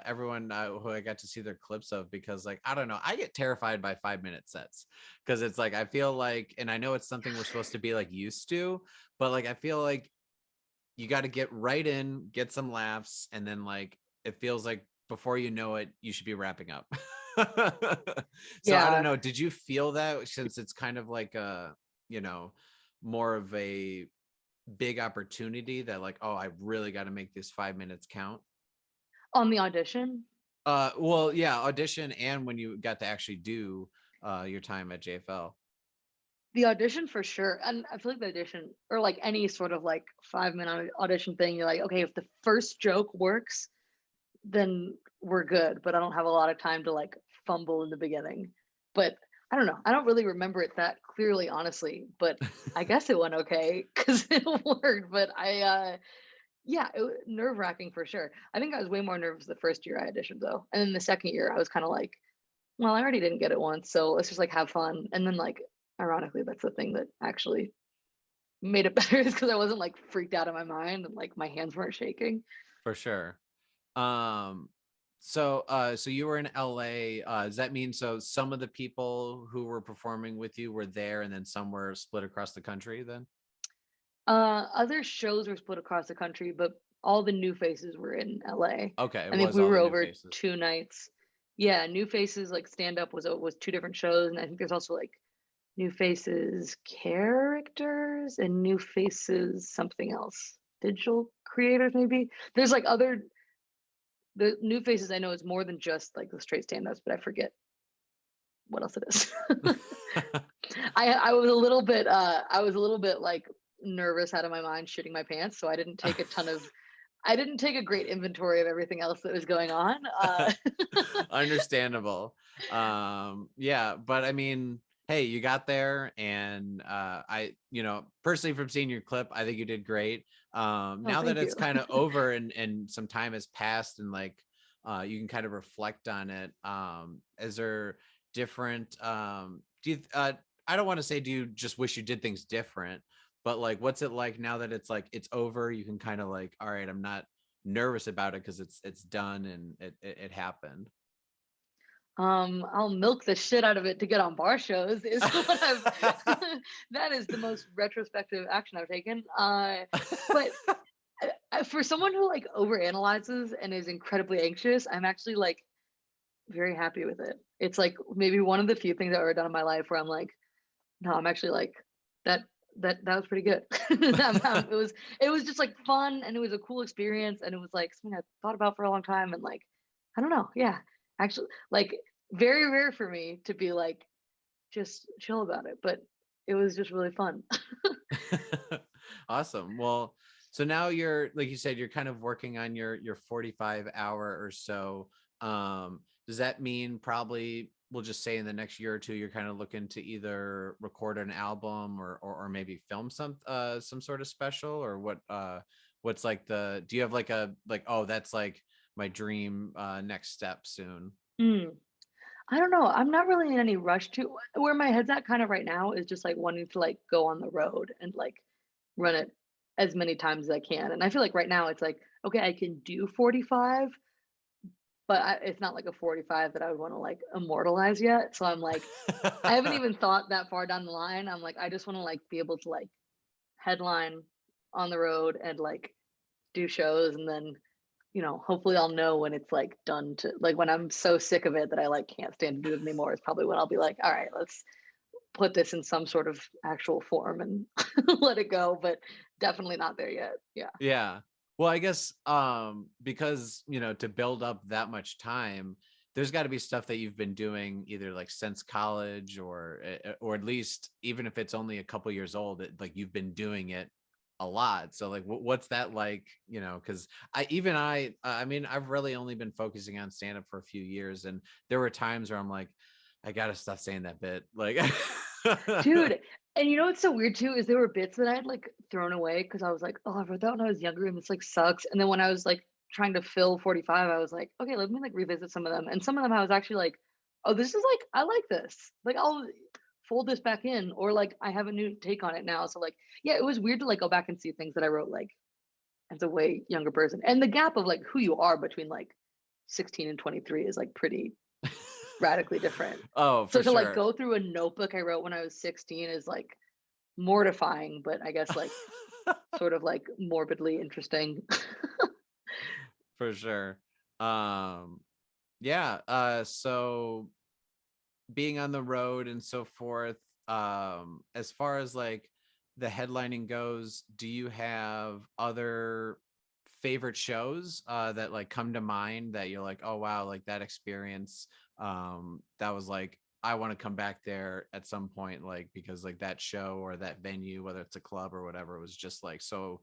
everyone who I got to see their clips of, because like, I don't know, I get terrified by 5 minute sets because it's like I feel like, and I know it's something we're supposed to be like used to, but like I feel like you got to get right in, get some laughs, and then like it feels like before you know it, you should be wrapping up. So I don't Yeah. know. Did you feel that since it's kind of like a, you know, more of a big opportunity that like, oh, I really got to make this 5 minutes count? On the audition, Well, yeah, audition and when you got to actually do your time at JFL. the audition for sure. And I feel like the audition or like any sort of like 5 minute audition thing, you're like, okay, if the first joke works, then we're good. But I don't have a lot of time to like fumble in the beginning. But I don't know. I don't really remember it that clearly, honestly. But I guess it went okay because it worked. But yeah, it was nerve wracking for sure. I think I was way more nervous the first year I auditioned though, and then the second year I was kind of like, well, I already didn't get it once, so let's just like have fun. And then like, ironically, that's the thing that actually made it better is because I wasn't like freaked out of my mind and like my hands weren't shaking. For sure. Um, so you were in LA. Does that mean so some of the people who were performing with you were there and then some were split across the country then? Other shows were split across the country, but all the new faces were in LA. Okay, it I think was we all were the new over faces. 2 nights. Yeah, new faces like stand up was two different shows, and I think there's also like new faces characters and new faces something else. Digital creators maybe. There's like other the new faces I know is more than just like the straight stand-ups, but I forget what else it is. I was a little bit like nervous out of my mind shitting my pants, so I didn't take a great inventory of everything else that was going on. Understandable. Yeah, but I mean, hey, you got there and I, you know, personally from seeing your clip, I think you did great. Oh, Now that thank it's you. kind of over and some time has passed and like you can kind of reflect on it. Is there different do you I don't want to say do you just wish you did things different, but like what's it like now that it's like it's over, you can kind of like, all right, I'm not nervous about it because it's done and it happened. I'll milk the shit out of it to get on bar shows is what I've that is the most retrospective action I've taken. But for someone who like overanalyzes and is incredibly anxious, I'm actually like very happy with it. It's like maybe one of the few things I've ever done in my life where I'm like, no, I'm actually like that. That was pretty good. It was just like fun and it was a cool experience and it was like something I thought about for a long time and like I don't know, yeah, actually like very rare for me to be like just chill about it, but it was just really fun. Awesome. Well, so now you're like you said, you're kind of working on your 45 hour or so. Does that mean probably we'll just say in the next year or two, you're kind of looking to either record an album or maybe film some sort of special or what's like the do you have like a like, oh, that's like my dream next step soon? Mm. I don't know. I'm not really in any rush to where my head's at kind of right now is just like wanting to like go on the road and like run it as many times as I can. And I feel like right now it's like, okay, I can do 45, but it's not like a 45 that I would want to like immortalize yet. So I'm like, I haven't even thought that far down the line. I'm like, I just want to like be able to like headline on the road and like do shows and then hopefully I'll know when it's like done to like when I'm so sick of it that I like can't stand to do it anymore is probably when I'll be like, all right, let's put this in some sort of actual form and let it go, but definitely not there yet. Yeah. Yeah. Well, I guess because, you know, to build up that much time, there's got to be stuff that you've been doing either like since college or at least even if it's only a couple years old, like you've been doing it a lot. So like what's that like, you know, cuz I mean, I've really only been focusing on stand up for a few years and there were times where I'm like I got to stop saying that bit. Like Dude, and you know what's so weird too is there were bits that I had like thrown away because I was like, oh, I wrote that when I was younger and this like sucks. And then when I was like trying to fill 45, I was like, okay, let me like revisit some of them. And some of them I was actually like, oh, this is like, I like this. Like I'll fold this back in or like I have a new take on it now. So like, yeah, it was weird to like go back and see things that I wrote like as a way younger person. And the gap of like who you are between like 16 and 23 is like pretty radically different. Oh, So for to like sure. go through a notebook I wrote when I was 16 is like mortifying, but I guess like sort of like morbidly interesting. For sure. Um, yeah. So being on the road and so forth, as far as like the headlining goes, do you have other favorite shows that like come to mind that you're like, oh wow, like that experience, that was like, I want to come back there at some point, like because like that show or that venue, whether it's a club or whatever, was just like so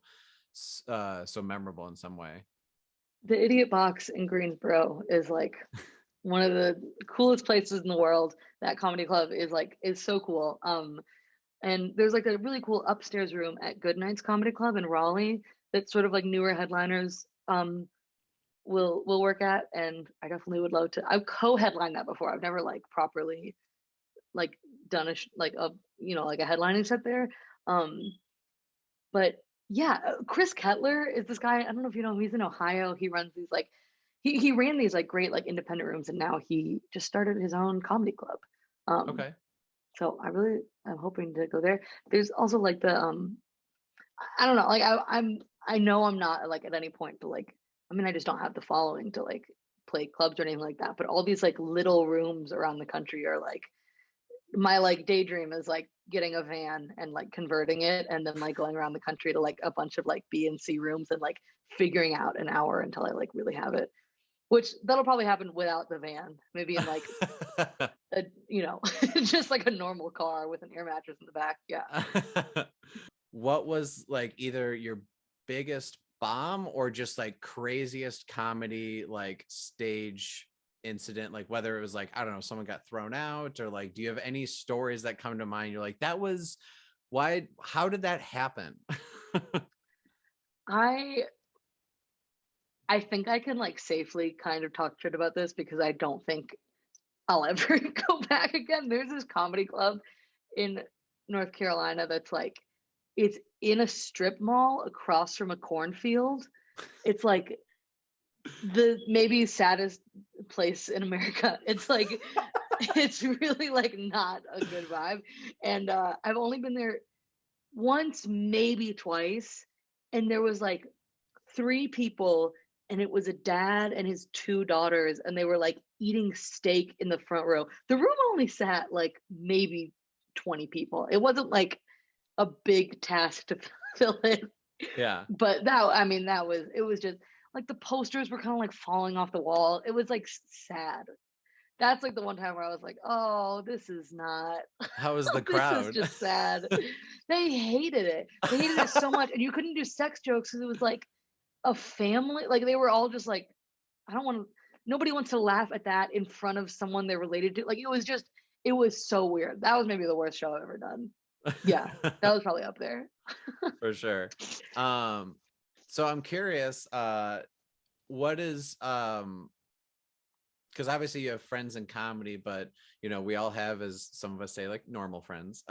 memorable in some way. The Idiot Box in Greensboro is like one of the coolest places in the world. That comedy club is so cool. And there's like a really cool upstairs room at Goodnight's Comedy Club in Raleigh that sort of like newer headliners will work at, and I definitely would love to. I've co-headlined that before. I've never like properly like done like a like a headlining set there. Um, but yeah, Chris Kettler is this guy. I don't know if you know him. He's in Ohio. He runs these like he ran these like great like independent rooms, and now he just started his own comedy club. Um, Okay. so I'm hoping to go there. There's also like the I don't know, like I know I'm not like at any point to like I mean I just don't have the following to like play clubs or anything like that. But all these like little rooms around the country are like my like daydream is like getting a van and like converting it and then like going around the country to like a bunch of like B and C rooms and like figuring out an hour until I like really have it. Which that'll probably happen without the van, maybe in like a just like a normal car with an air mattress in the back. Yeah. What was like either your biggest bomb or just like craziest comedy like stage incident, like whether it was like, I don't know, someone got thrown out, or like do you have any stories that come to mind, you're like, that was why, how did that happen? I I think I can like safely kind of talk shit about this because I don't think I'll ever go back again. There's this comedy club in North Carolina that's like it's in a strip mall across from a cornfield. It's like the maybe saddest place in America. It's like it's really like not a good vibe. And I've only been there once, maybe twice, and there was like three people, and it was a dad and his two daughters, and they were like eating steak in the front row. The room only sat like maybe 20 people. It wasn't like a big task to fill in. Yeah. But that, I mean, it was just like the posters were kind of like falling off the wall. It was like sad. That's like the one time where I was like, oh, this is not, How was the this is crowd? just sad. They hated it. They hated it so much. And you couldn't do sex jokes because it was like a family. Like they were all just like, I don't want to, nobody wants to laugh at that in front of someone they're related to. Like it was so weird. That was maybe the worst show I've ever done. Yeah, that was probably up there. For sure. So I'm curious, what is because obviously you have friends in comedy, but we all have, as some of us say, like normal friends.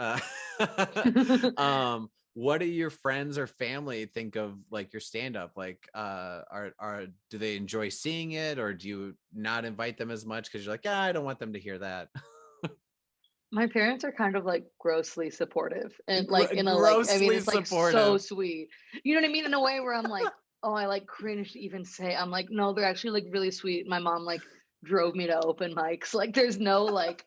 What do your friends or family think of like your stand-up? Like are do they enjoy seeing it, or do you not invite them as much because you're like, yeah, I don't want them to hear that? My parents are kind of like grossly supportive and like in a like I mean Grossly it's like so supportive. sweet. You know what I mean? In a way where I'm like, oh, I like cringe to even say. I'm like, no, they're actually like really sweet. My mom like drove me to open mics. Like there's no like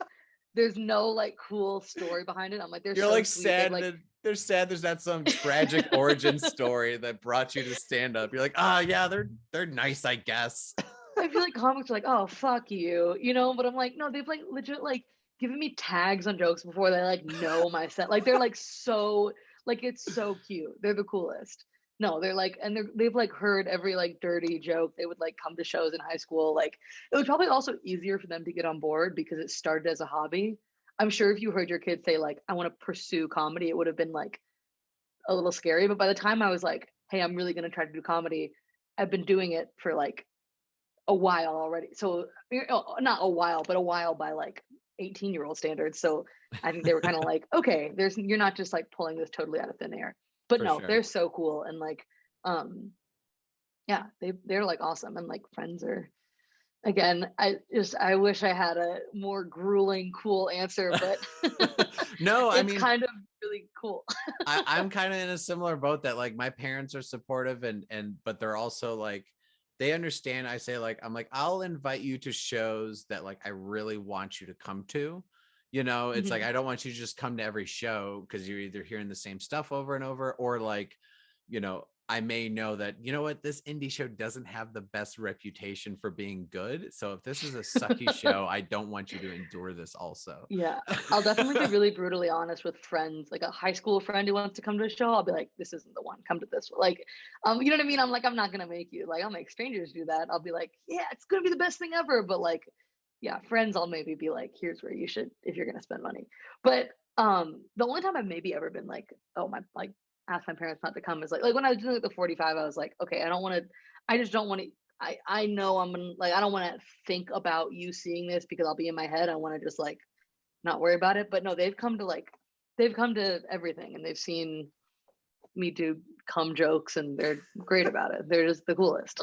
cool story behind it. I'm like, they're You're so like sweet. They've sad like that they're sad there's not some tragic origin story that brought you to stand up. You're like, yeah, they're nice, I guess. I feel like comics are like, oh fuck you, but I'm like, no, they've like legit like given me tags on jokes before they like know my set. Like they're like so like it's so cute. They're the coolest. No, they're like and they've like heard every like dirty joke. They would like come to shows in high school. Like it was probably also easier for them to get on board because it started as a hobby. I'm sure if you heard your kids say like I want to pursue comedy, it would have been like a little scary. But by the time I was like, hey, I'm really gonna try to do comedy, I've been doing it for like a while already. So not a while, but a while by like 18-year-old standards. So I think they were kind of like, okay, you're not just like pulling this totally out of thin air. But For no, sure. they're so cool and like yeah, they're like awesome and like friends are Again, I wish I had a more grueling, cool answer, but No, I it's mean, kind of really cool. I'm kind of in a similar boat that like my parents are supportive and but they're also like they understand. I say like I'm like I'll invite you to shows that like I really want you to come to. You know, it's like Mhm. I don't want you to just come to every show because you're either hearing the same stuff over and over or like, you know, I may know that, you know what, this indie show doesn't have the best reputation for being good. So if this is a sucky show, I don't want you to endure this also. Yeah. I'll definitely be really brutally honest with friends, like a high school friend who wants to come to a show. I'll be like, "This isn't the one. Come to this one." Like, you know what I mean? I'm like, I'm not gonna make you. Like, I'll make strangers do that. I'll be like, "Yeah, it's gonna be the best thing ever." But like, yeah, friends, I'll maybe be like, "Here's where you should if you're gonna spend money." But the only time I've maybe ever been like, "Oh my," like, ask my parents not to come is like when I was doing like the 45, I was like, "Okay, I don't want to. I just don't want to." I know I'm gonna like I don't want to think about you seeing this because I'll be in my head. I want to just like not worry about it. But no, they've come to everything and they've seen me do cum jokes and they're great about it. They're just the coolest.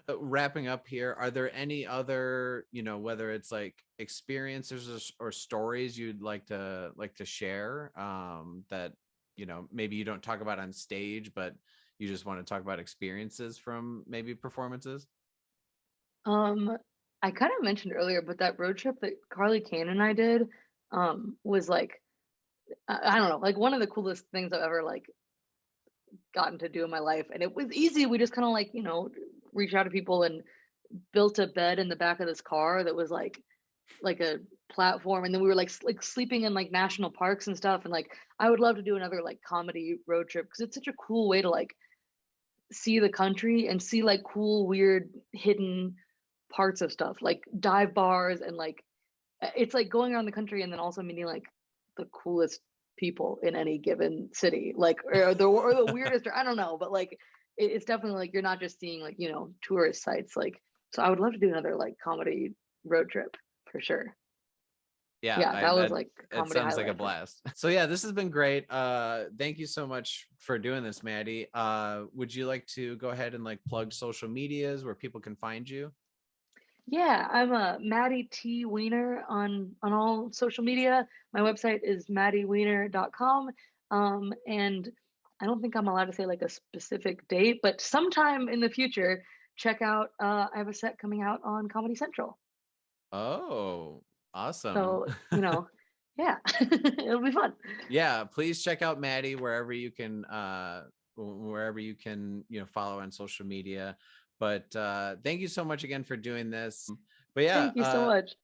Wrapping up here, are there any other, you know, whether it's like experiences or stories you'd like to share that, you know, maybe you don't talk about on stage, but you just want to talk about experiences from maybe performances? um I kind of mentioned earlier, but that road trip that Carly Kane and I did was like I don't know, like one of the coolest things I've ever like gotten to do in my life. And it was easy. We just kind of like, reached out to people and built a bed in the back of this car that was like a platform, and then we were like sleeping in like national parks and stuff. And like I would love to do another like comedy road trip because it's such a cool way to like see the country and see like cool weird hidden parts of stuff like dive bars and like it's like going around the country and then also meeting like the coolest people in any given city, like or the weirdest, or I don't know, but like it's definitely like you're not just seeing like tourist sites. Like, so I would love to do another like comedy road trip for sure. Yeah, Yeah, I that was that like it comedy sounds like a highlight for me. blast. So yeah, this has been great. Thank you so much for doing this, Maddie. Would you like to go ahead and like plug social medias where people can find you? Yeah, I'm a Maddie T Wiener on all social media. My website is maddiewiener.com. And I don't think I'm allowed to say like a specific date, but sometime in the future, check out I have a set coming out on Comedy Central. Oh, awesome. So, yeah, it'll be fun. Yeah, please check out Maddie wherever you can, you know, follow on social media. But thank you so much again for doing this. But yeah, Thank you so much.